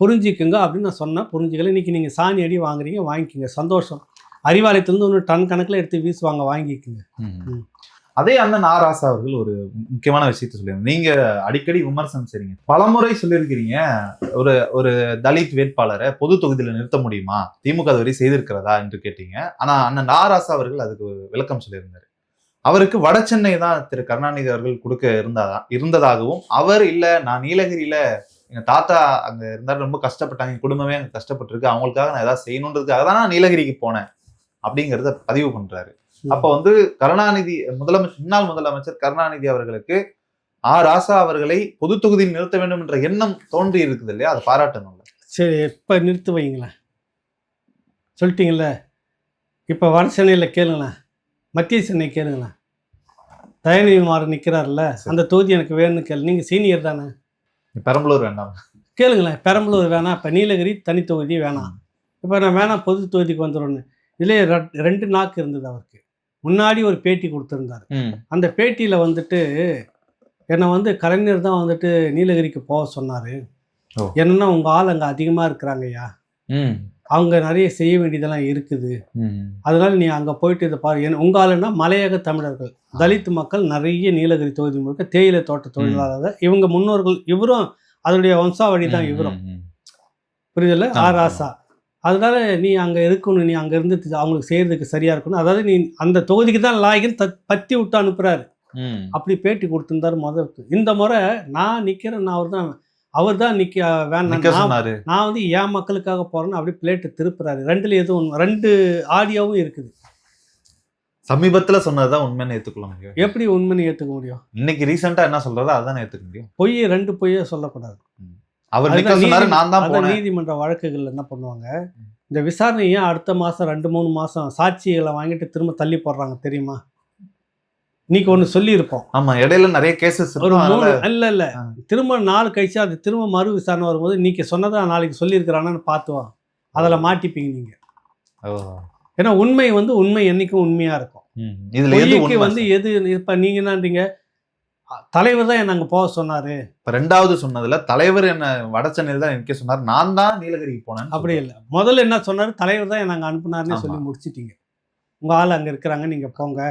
புரிஞ்சிக்குங்க அப்படின்னு நான் சொன்னேன். புரிஞ்சுக்கல. இன்னைக்கு நீங்கள் சாணி அடி வாங்குறீங்க, வாங்கிக்கிங்க, சந்தோஷம். அறிவாலயத்திலேருந்து ஒன்று டன் கணக்கில் எடுத்து வீசுவாங்க, வாங்கிக்குங்க. அதே அண்ணன் ஆராசா அவர்கள் ஒரு முக்கியமான விஷயத்த சொல்லியிருந்தீங்க. நீங்க அடிக்கடி விமர்சனம் செய்றீங்க, பலமுறை சொல்லியிருக்கிறீங்க, ஒரு தலித் வேட்பாளரை பொது தொகுதியில நிறுத்த முடியுமா, திமுக அதுவரை செய்திருக்கிறதா என்று கேட்டீங்க. ஆனா அண்ணன் ஆராசா அவர்கள் அதுக்கு விளக்கம் சொல்லியிருந்தாரு. அவருக்கு வட சென்னை தான் திரு கருணாநிதி அவர்கள் கொடுக்க இருந்ததாகவும், அவர் இல்ல நான் நீலகிரியில எங்க தாத்தா அங்க இருந்தாலும் ரொம்ப கஷ்டப்பட்டாங்க, என் குடும்பமே அங்க கஷ்டப்பட்டிருக்கு, அவங்களுக்காக நான் ஏதாவது செய்யணுன்றதுக்காக தான் நான் நீலகிரிக்கு போனேன் அப்படிங்கிறத பதிவு பண்றாரு. அப்ப வந்து கருணாநிதி முன்னாள் முதலமைச்சர் கருணாநிதி அவர்களுக்கு ராசா அவர்களை பொது தொகுதியில் நிறுத்த வேண்டும் என்ற எண்ணம் தோன்றி இருக்குது இல்லையா, அதை பாராட்டணும். சரி, எப்ப நிறுத்து வைங்களேன் சொல்லிட்டீங்கல்ல. இப்ப வட சென்னையில் கேளுங்களேன், மத்திய சென்னை கேளுங்களேன், தயநிதி மாறன் நிற்கிறார்ல, அந்த தொகுதி எனக்கு வேணும்னு கேளு. நீங்க சீனியர் தானே. பெரம்பலூர் வேண்டாம் கேளுங்களேன். பெரம்பலூர் வேணாம், இப்போ நீலகிரி தனி தொகுதி வேணாம், இப்போ நான் வேணாம் பொது தொகுதிக்கு வந்துடும்னு. இதுலேயே 2 நாக்கு இருந்தது அவருக்கு. முன்னாடி ஒரு பேட்டி கொடுத்துருந்தாரு. அந்த பேட்டியில் வந்துட்டு என்னை வந்து கலைஞர் தான் வந்துட்டு நீலகிரிக்கு போக சொன்னார். என்னன்னா உங்கள் ஆள் அங்கே அதிகமாக இருக்கிறாங்க ஐயா, அவங்க நிறைய செய்ய வேண்டியதெல்லாம் இருக்குது, அதனால நீ அங்கே போயிட்டு இதை பாரு. உங்கள் ஆளுன்னா மலையக தமிழர்கள், தலித் மக்கள் நிறைய நீலகிரி தொகுதி முழுக்க தேயிலை தோட்ட தொழிலாளர்கள், இவங்க முன்னோர்கள், இவரும் அதனுடைய வம்சாவளி தான் இவரும், புரியுதில்ல, ராசா. அதனால நீ அங்கே இருக்கணும், நீ அங்கே இருந்து அவங்களுக்கு செய்யறதுக்கு சரியா இருக்கணும், அதாவது நீ அந்த தொகுதிக்கு தான் லாய்க்குன்னு பத்தி விட்டு அனுப்புறாரு. அப்படி பேட்டி கொடுத்துருந்தாரு முதல். இந்த முறை நான் நிற்கிறேன், அவர் தான் நிற்க வேணாம், நான் வந்து என் மக்களுக்காக போறேன்னு அப்படி பிளேட்டு திருப்புறாரு. 2ல எதுவும் 2 ஆடியோவும் இருக்குது. சமீபத்துல சொன்னதுதான் உண்மைன்னு ஏத்துக்கொள்ள முடியும். எப்படி உண்மைன்னு ஏத்துக்க முடியும்? இன்னைக்கு ரீசெண்டா என்ன சொல்றதோ அதான் ஏத்துக்க முடியும். பொய் 2 பொய்யே சொல்லக்கூடாது. அவர் நீதிமன்ற வழக்குகள் என்ன பண்ணுவாங்க, இந்த விசாரணையை அடுத்த மாசம் 2-3 மாசம் சாட்சிகளை வாங்கிட்டு திரும்ப தள்ளி போடுறாங்க தெரியுமா? இன்னைக்கு ஒண்ணு சொல்லி இருப்போம். ஆமா, இடையில நிறைய கேசஸ் ஒரு 3 இல்ல திரும்ப 4 கழிச்சு அது திரும்ப மறு விசாரணை வரும்போது இன்னைக்கு சொன்னதா நாளைக்கு சொல்லி இருக்கிறான்னு பார்த்துவான், அதுல மாட்டிப்பீங்க நீங்க. ஏன்னா உண்மை வந்து உண்மை என்னைக்கும் உண்மையா இருக்கும். இதுல வந்து எது இப்ப நீங்க என்னன்றீங்க, தலைவர் தான் என்ன அங்க போக சொன்னாரு. இப்ப 2வது சொன்னதுல தலைவர் என்ன வட சென்னையில் தான் நிற்க சொன்னார், நான் தான் நீலகிரிக்கு போனேன். அப்படி இல்லை, முதல்ல என்ன சொன்னாரு, தலைவர் தான் என்ன அங்க அனுப்புனாருன்னு சொல்லி முடிச்சிட்டீங்க. உங்க ஆள் அங்க இருக்கிறாங்க, நீங்க போங்க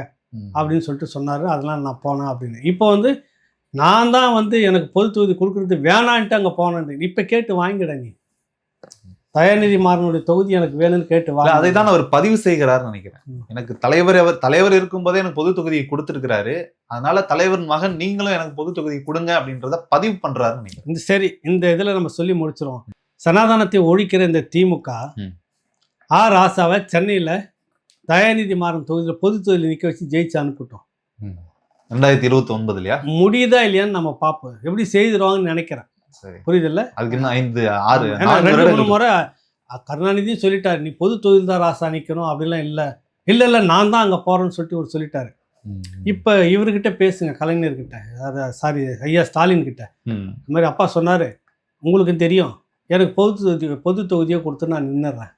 அப்படின்னு சொல்லிட்டு சொன்னாரு, அதனால நான் போனேன் அப்படின்னு. இப்போ வந்து நான் தான் வந்து எனக்கு பொது தொகுதி கொடுக்கறது வேணான்ட்டு அங்க போனேன். இப்ப கேட்டு வாங்கிட, நீ தயாநிதி மாறனுடைய தொகுதி எனக்கு வேணும்னு கேட்டு வாங்க. அதை தான் அவர் பதிவு செய்கிறார்னு நினைக்கிறேன். எனக்கு தலைவர் இருக்கும்போதே எனக்கு பொது தொகுதியை கொடுத்துருக்கிறாரு, அதனால தலைவர் மகன் நீங்களும் எனக்கு பொது தொகுதி கொடுங்க அப்படின்றத பதிவு பண்றாருன்னு நினைக்கிறேன். சரி, இந்த இதுல நம்ம சொல்லி முடிச்சிருவோம். சனாதனத்தை ஒழிக்கிற இந்த திமுக ராசாவை சென்னையில தயாநிதி மாறன் தொகுதியில் பொது தொகுதியில் நிற்க வச்சு ஜெயிச்சு அனுப்பிட்டோம். 2029 முடியுதா இல்லையான்னு நம்ம பார்ப்போம். எப்படி செய்திருவாங்கன்னு நினைக்கிறேன். புரியுதுல்ல? அதுக்கு இன்னும் 5-6 2-3 முறை கருணாநிதியும் சொல்லிட்டாரு, நீ பொது தொகுதியில் தான் ராசா நிற்கணும் அப்படிலாம் இல்லை, இல்லை நான் தான் அங்கே போகிறேன்னு சொல்லிட்டு ஒரு சொல்லிட்டாரு. இப்போ இவர்கிட்ட பேசுங்க, கலைஞர்கிட்ட, அதாவது சாரி ஐயா ஸ்டாலின் கிட்ட, இந்த மாதிரி அப்பா சொன்னார், உங்களுக்கு தெரியும் எனக்கு பொது தொகுதியை கொடுத்து நான் நின்னுறேன்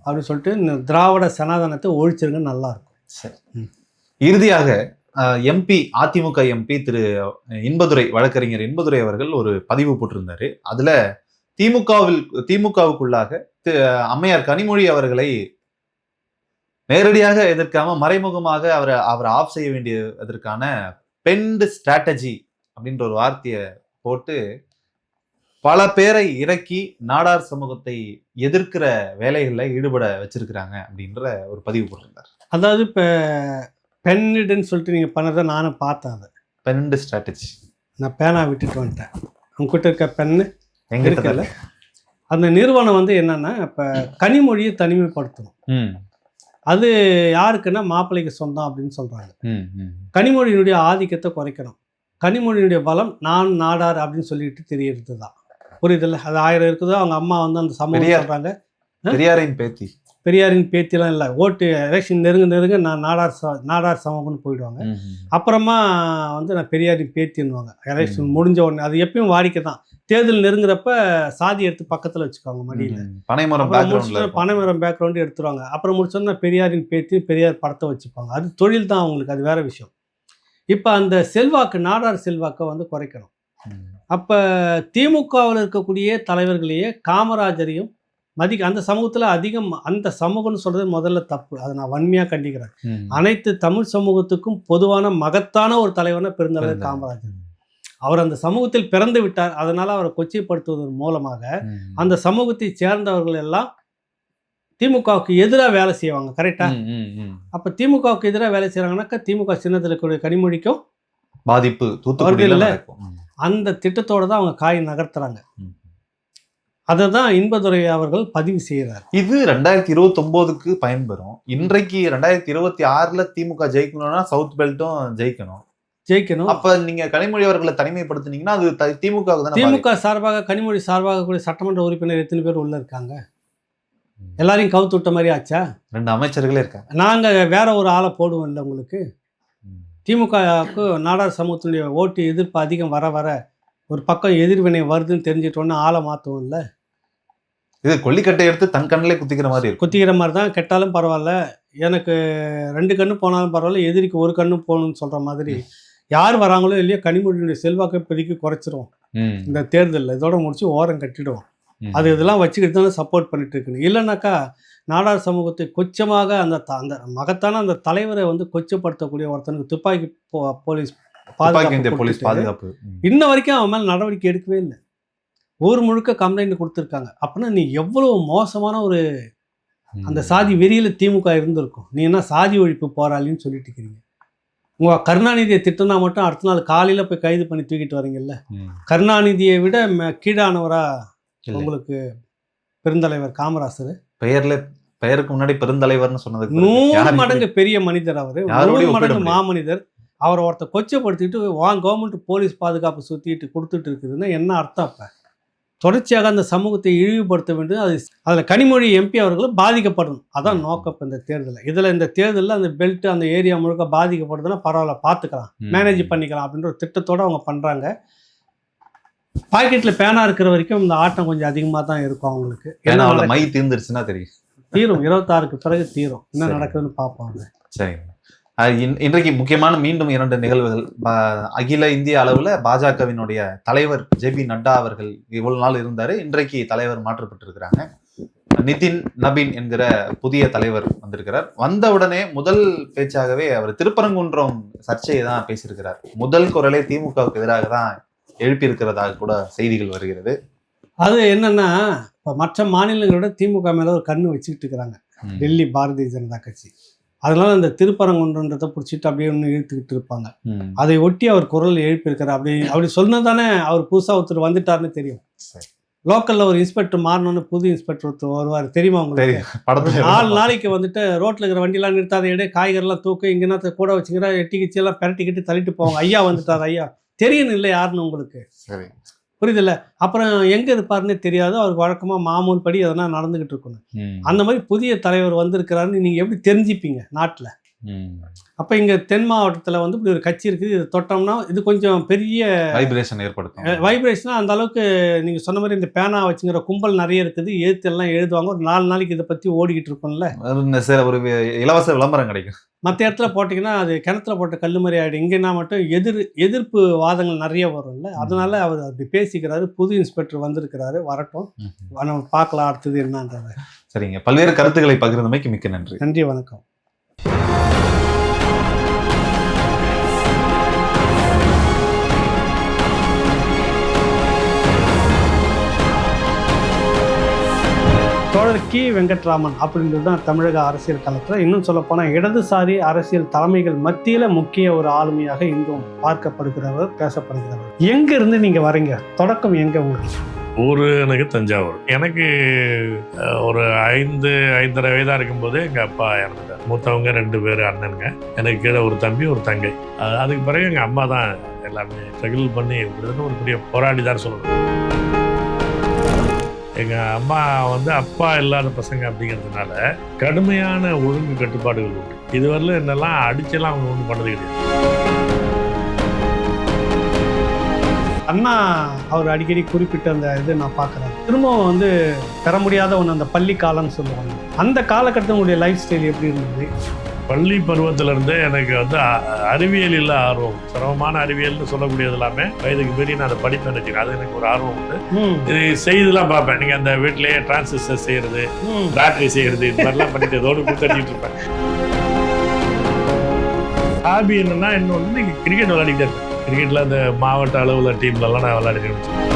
அப்படின்னு சொல்லிட்டு திராவிட சனாதனத்தை ஒழிச்சிருங்க, நல்லா இருக்கும். சரி. இறுதியாக எம்பி, அதிமுக எம்பி திரு இன்பதுரை, வழக்கறிஞர் இன்பதுரை அவர்கள் ஒரு பதிவு போட்டிருந்தாரு. அதுல திமுகவுக்குள்ளாக அம்மையார் கனிமொழி அவர்களை நேரடியாக எதிர்க்காம மறைமுகமாக அவரை ஆஃப் செய்ய வேண்டியதற்கான பெண்ட் ஸ்ட்ராட்டஜி அப்படின்ற ஒரு வார்த்தையை போட்டு பல பேரை இறக்கி நாடார் சமூகத்தை எதிர்க்கிற வேலைகளில் ஈடுபட வச்சிருக்கிறாங்க அப்படின்ற ஒரு பதிவு போட்டிருந்தார். அதாவது இப்போ பென்னுன்னு சொல்லிட்டு நீங்கள் பண்ணதை நானும் பார்த்தேன். அதை பெண்ட் ஸ்ட்ராட்டஜி நான் பேனா விட்டுட்டு வந்துட்டேன். உங்ககிட்ட இருக்க பென்னு எங்க இருக்குல்ல, அந்த நிறுவனம் வந்து என்னன்னா இப்போ கனிமொழியை தனிமைப்படுத்தணும். அது யாருக்குன்னா மாப்பிள்ளைக்கு சொந்தம் அப்படின்னு சொல்றாங்க. கனிமொழியினுடைய ஆதிக்கத்தை குறைக்கணும், கனிமொழியினுடைய பலம் நான் நாடார் அப்படின்னு சொல்லிட்டு தெரியறது தான். புரியுதுல்ல? அது 1000 இருக்குதோ, அவங்க அம்மா வந்து அந்த சமூகம் சொல்றாங்க, பெரியாரின் பேத்திலாம் இல்லை, ஓட்டு எலெக்ஷன் நெருங்க நான் நாடார் சமூகம்னு போயிடுவாங்க. அப்புறமா வந்து நான் பெரியாரின் பேத்தின்னுவாங்க எலெக்ஷன் முடிஞ்ச உடனே. அது எப்பயும் வாடிக்கை தான், தேர்தல் நெருங்குறப்ப சாதி எடுத்து பக்கத்தில் வச்சுக்கோங்க மடியில், பனைமரம் பேக்ரவுண்டு எடுத்துருவாங்க. அப்புறம் முடிச்சோன்னா பெரியாரின் பேத்தி, பெரியார் படத்தை வச்சுப்பாங்க. அது தொழில் தான் அவங்களுக்கு, அது வேற விஷயம். இப்போ அந்த செல்வாக்கு, நாடார் செல்வாக்கை வந்து குறைக்கணும். அப்போ திமுகவில் இருக்கக்கூடிய தலைவர்களையே காமராஜரையும் அந்த சமூகத்தில் அதிகம், அந்த சமூகம்னு சொல்றது முதல்ல தப்பு, அதை நான் வன்மையாக கண்டிக்கிறேன். அனைத்து தமிழ் சமூகத்துக்கும் பொதுவான மகத்தான ஒரு தலைவனா பெருந்தலைவர் காமராஜர். அவர் அந்த சமூகத்தில் பிறந்து விட்டார், அதனால அவரை கொச்சைப்படுத்துவதன் மூலமாக அந்த சமூகத்தை சேர்ந்தவர்கள் எல்லாம் திமுகவுக்கு எதிராக வேலை செய்வாங்க. கரெக்டா? அப்ப திமுகவுக்கு எதிராக வேலை செய்யறாங்கன்னாக்கா திமுக சின்னத்தில் இருக்கக்கூடிய கனிமொழிக்கும் பாதிப்பு, அந்த திட்டத்தோட தான் அவங்க காய் நகர்த்துறாங்க. அதை தான் இன்பதுரை அவர்கள் பதிவு செய்கிறார். இது 2029க்கு பயன்பெறும். இன்றைக்கு 2026ல திமுக ஜெயிக்கணும்னா சவுத் பெல்ட்டும் ஜெயிக்கணும். அப்ப நீங்க கனிமொழி அவர்களை தனிமைப்படுத்தினீங்கன்னா அது திமுக சார்பாக, கனிமொழி சார்பாக கூடிய சட்டமன்ற உறுப்பினர் எத்தனை பேர் உள்ள இருக்காங்க? எல்லாரையும் கவுத்து விட்ட மாதிரி ஆச்சா? 2 அமைச்சர்களே இருக்காங்க. நாங்க வேற ஒரு ஆளை போடுவோம் இல்லை உங்களுக்கு. திமுகவுக்கு நாடார் சமூகத்தினுடைய ஓட்டு எதிர்ப்பு அதிகம் வர வர ஒரு பக்கம் எதிர்வினை வருதுன்னு தெரிஞ்சிட்டோன்னா ஆளை மாற்றுவோம் இல்லை. இது கொல்லிக்கட்டை எடுத்து தன் கண்ணிலே குத்திக்கிற மாதிரி தான். கெட்டாலும் பரவாயில்ல, எனக்கு 2 கண்ணு போனாலும் பரவாயில்ல, எதிரிக்கு 1 கண்ணு போகணும்னு சொல்ற மாதிரி யார் வராங்களோ இல்லையோ கனிமொழியினுடைய செல்வாக்கை பெருக்கி குறைச்சிரும் இந்த தேர்தலில். இதோட முடிச்சு ஓரம் கட்டிடுவோம். அது இதெல்லாம் வச்சுக்கிட்டு தான் சப்போர்ட் பண்ணிட்டு இருக்குன்னு. இல்லைனாக்கா நாடார் சமூகத்தை கொச்சமாக அந்த மகத்தான அந்த தலைவரை வந்து கொச்சப்படுத்தக்கூடிய ஒருத்தனுக்கு துப்பாக்கி போலீஸ் பாதுகாப்பு இன்ன வரைக்கும் அவன் மேலே நடவடிக்கை எடுக்கவே இல்லை. ஊர் முழுக்க கம்ப்ளைண்ட் கொடுத்துருக்காங்க. அப்படின்னா நீ எவ்வளவு மோசமான ஒரு அந்த சாதி வெறியில திமுக இருந்திருக்கும். நீ என்ன சாதி ஒழிப்பு போராளின்னு சொல்லிட்டு இருக்கிறீங்க. உங்க கருணாநிதியை திட்டினா மட்டும் அடுத்த நாள் காலையில போய் கைது பண்ணி தூக்கிட்டு வரீங்கல்ல. கருணாநிதியை விட கீழானவரா உங்களுக்கு பெருந்தலைவர் காமராசர். பெயருக்கு முன்னாடி பெருந்தலைவர்னு சொன்னது 100 மடங்கு பெரிய மனிதர். அவரு 100 மடங்கு மாமனிதர். அவரை ஒருத்த கொச்சப்படுத்திட்டு கவர்மெண்ட் போலீஸ் பாதுகாப்பு சுத்திட்டு கொடுத்துட்டு இருக்குதுன்னா என்ன அர்த்தம்? அப்ப தொடர்ச்சியாக அந்த சமூகத்தை இழிவுபடுத்த வேண்டியது. அதில் கனிமொழி எம்பி அவர்களும் பாதிக்கப்படணும். அதான் நோக்கம் இந்த தேர்தலில். இந்த தேர்தலில் அந்த பெல்ட், அந்த ஏரியா முழுக்க பாதிக்கப்படுதுன்னா பரவாயில்ல, பார்த்துக்கலாம், மேனேஜ் பண்ணிக்கலாம் அப்படின்ற ஒரு திட்டத்தோடு அவங்க பண்ணுறாங்க. பாக்கெட்டில் பேனா இருக்கிற வரைக்கும் இந்த ஆட்டம் கொஞ்சம் அதிகமாக தான் இருக்கும் அவங்களுக்கு. ஏன்னா மை தீர்ந்துருச்சுன்னா தீரும், 26க்கு பிறகு தீரும். என்ன நடக்குதுன்னு பார்ப்பாங்க. சரி, இன்றைக்கு முக்கியமான மீண்டும் 2 நிகழ்வுகள். அகில இந்திய அளவுல பாஜகவினுடைய தலைவர் ஜே.பி. நட்டா அவர்கள் இவ்வளவு நாள் இருந்தாரு, இன்றைக்கு தலைவர் மாற்றப்பட்டிருக்கிறாங்க. நிதின் நபீன் என்கிற புதிய தலைவர் வந்திருக்கிறார். வந்த உடனே முதல் பேச்சாகவே அவர் திருப்பரங்குன்றம் சர்ச்சையை தான் பேசியிருக்கிறார். முதல் குரலை திமுகவுக்கு எதிராக தான் எழுப்பியிருக்கிறதாக கூட செய்திகள் வருகிறது. அது என்னன்னா, இப்போ மற்ற மாநிலங்களோட திமுக மேல ஒரு கண்ணு வச்சுக்கிட்டு இருக்கிறாங்க டெல்லி பாரதிய ஜனதா கட்சி. அதனால அந்த திருப்பரங்குன்றத்தை பிடிச்சிட்டு அப்படியே ஒன்று இழுத்துக்கிட்டு இருப்பாங்க. அதை ஒட்டி அவர் குரல் எழுப்பியிருக்காரு. அப்படி சொன்னதானே அவர் புதுசாக ஒருத்தர் வந்துட்டாருன்னு தெரியும். லோக்கல்ல ஒரு இன்ஸ்பெக்டர் மாறணும்னு புது இன்ஸ்பெக்டர் ஒருத்தர் வருவார், தெரியுமா உங்களுக்கு? 4 நாளைக்கு வந்துட்டு ரோட்ல இருக்கிற வண்டிலாம் நிறுத்தாத, எடு காய்கறிலாம் தூக்கு, இங்கன்னா கூட வச்சுக்கிற, எட்டி கிச்சி எல்லாம் பெரட்டிக்கிட்டு தள்ளிட்டு போவாங்க. ஐயா வந்துட்டார், ஐயா தெரியணும் இல்லை யாருன்னு உங்களுக்கு. புரியுதுல்ல? அப்புறம் எங்க இருப்பாருன்னே தெரியாது. அவருக்கு வழக்கமா மாமூல் படி எதனா நடந்துகிட்டு இருக்கணும். அந்த மாதிரி புதிய தலைவர் வந்திருக்கிறாருன்னு நீங்க எப்படி தெரிஞ்சுப்பீங்க நாட்டுல? அப்ப இங்க தென் மாவட்டத்துல வந்து இப்படி ஒரு கட்சி இருக்குது, இது தொட்டோம்னா இது கொஞ்சம் பெரிய வைப்ரேஷன் ஏற்படுத்தும். வைப்ரேஷனா அந்த அளவுக்கு நீங்க சொன்ன மாதிரி இந்த பேனா வச்சுங்கிற கும்பல் நிறைய இருக்குது, எழுத்து எல்லாம் எழுதுவாங்க. ஒரு 4 நாளைக்கு இதை பத்தி ஓடிக்கிட்டு இருக்கும்ல. ஒரு இலவச விளம்பரம் கிடைக்கும். மற்ற இடத்துல போட்டிங்கன்னா அது கிணத்துல போட்ட கல்லு மாதிரி ஆகிடும். இங்கன்னா மட்டும் எதிர்ப்பு வாதங்கள் நிறைய வரும்ல. அதனால அவர் அப்படி பேசிக்கிறாரு. புது இன்ஸ்பெக்டர் வந்திருக்கிறாரு, வரட்டும், நம்ம பார்க்கலாம் அடுத்தது என்னன்றத. சரிங்க, பல்வேறு கருத்துக்களை பகிர்ந்தமைக்கு மிக்க நன்றி. நன்றி, வணக்கம். தோழர் கி. வெங்கட்ராமன் அப்படின்றது தான் தமிழக அரசியல் களத்தில், இன்னும் சொல்லப்போனால் இடதுசாரி அரசியல் தலைமைகள் மத்தியில் முக்கிய ஒரு ஆளுமையாக இன்றும் பார்க்கப்படுகிறவர், பேசப்படுகிறவர். எங்கேருந்து நீங்கள் வரீங்க? தொடக்கம் எங்கே உங்களுக்கு? ஊர் எனக்கு தஞ்சாவூர். எனக்கு ஒரு 5.5 வயதாக இருக்கும்போது எங்கள் அப்பா இறந்துட்டார். மூத்தவங்க 2 பேர் அண்ணனுங்க, எனக்கு கீழே ஒரு தம்பி ஒரு தங்கை. அதுக்கு பிறகு எங்கள் அம்மா தான் எல்லாமே ஸ்ட்ரகிள் பண்ணி ஒரு பெரிய போராடி தான் சொல்லணும். எங்கள் அம்மா வந்து அப்பா இல்லாத பசங்க அப்படிங்கிறதுனால கடுமையான ஒழுங்கு கட்டுப்பாடுகள் உண்டு. இதுவரையிலும் என்னெல்லாம் அடிச்செல்லாம் அவங்க ஒன்றும் பண்ணது கிடையாது. அண்ணா அவர் அடிக்கடி குறிப்பிட்ட அந்த இது நான் பார்க்குறேன். திரும்பவும் வந்து பெற முடியாத ஒன்று அந்த பள்ளி காலம்னு சொல்லுவாங்க. அந்த காலகட்டத்தில் உங்களுடைய லைஃப் ஸ்டைல் எப்படி இருந்தது? பள்ளி பருவத்திலேருந்தே எனக்கு வந்து அறிவியலில் ஆர்வம், சிரமமான அறிவியல்னு சொல்லக்கூடியது எல்லாமே வயதுக்கு மீறி நான் அதை படிப்பேன் வச்சுக்கேன். அது எனக்கு ஒரு ஆர்வம் உண்டு. இது செய்துலாம் பார்ப்பேன். நீங்கள் அந்த வீட்டிலேயே டிரான்சிஸ்டர் செய்கிறது, பேட்டரி செய்கிறது, இது மாதிரிலாம் பண்ணிட்டு ஏதோடு கொடுத்துட்டு இருப்பேன். ஹாபி என்னன்னா இன்னொன்று நீங்கள் கிரிக்கெட் விளையாடிக்கிட்டே இருப்பேன். கிரிக்கெட்டில் அந்த மாவட்ட அளவில் டீம்லலாம் நான் விளையாடிட்டு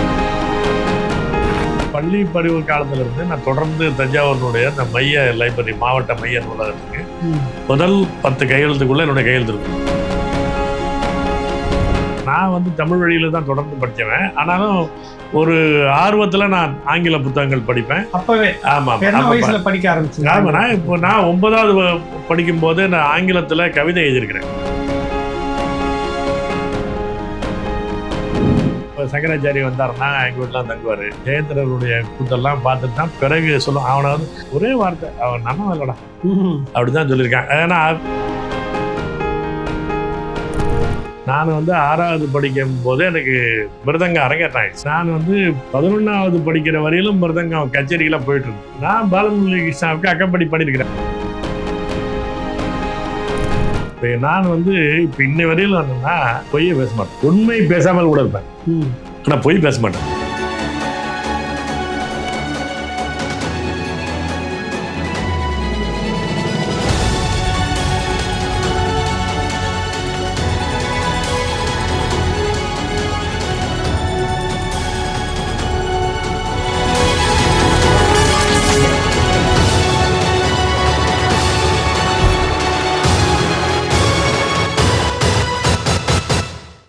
பள்ளி பருவ காலத்திலிருந்து நான் தொடர்ந்து தஞ்சாவூரினுடைய அந்த மைய லைப்ரரி, மாவட்ட மைய நூலகத்துக்கு முதல் 10 கையெழுத்துக்குள்ள என்னுடைய கையெழுத்து இருக்கும். நான் வந்து தமிழ் வழியில தான் தொடர்ந்து படித்தவன். ஆனாலும் ஒரு ஆர்வத்தில் நான் ஆங்கில புத்தகங்கள் படிப்பேன். அப்பவே? ஆமாம், வயசுல படிக்க ஆரம்பிச்சேன். ஆமாம், நான் 9வது படிக்கும்போது நான் ஆங்கிலத்தில் கவிதை எழுதியிருக்கிறேன். சங்கராச்சாரி வந்தாருன்னா எங்கள் வீட்டிலாம் தங்குவார். ஜெயந்திரனுடைய கூட்டெல்லாம் பார்த்துட்டு தான் பிறகு சொல்லுவோம். அவனை வந்து ஒரே வார்த்தை, அவன் நம்ம இல்லடா அப்படிதான் சொல்லியிருக்கான். ஏன்னா நான் வந்து 6வது படிக்கும் போது எனக்கு மிருதங்கம் அரங்கேற்றாங்க. நான் வந்து 11வது படிக்கிற வரையிலும் மிருதங்கம் கச்சேரிக்கெல்லாம் போயிட்டு இருந்தேன். நான் பாலமுரளி கிருஷ்ணாவுக்கு அக்கப்படி பண்ணியிருக்கிறேன். நான் வந்து இப்போ இன்னை வரையிலும் வந்தேன்னா பொய்யே பேச மாட்டேன். உண்மை பேசாமல் கூட இருப்பேன், ஆனால் பொய் பேச மாட்டேன்.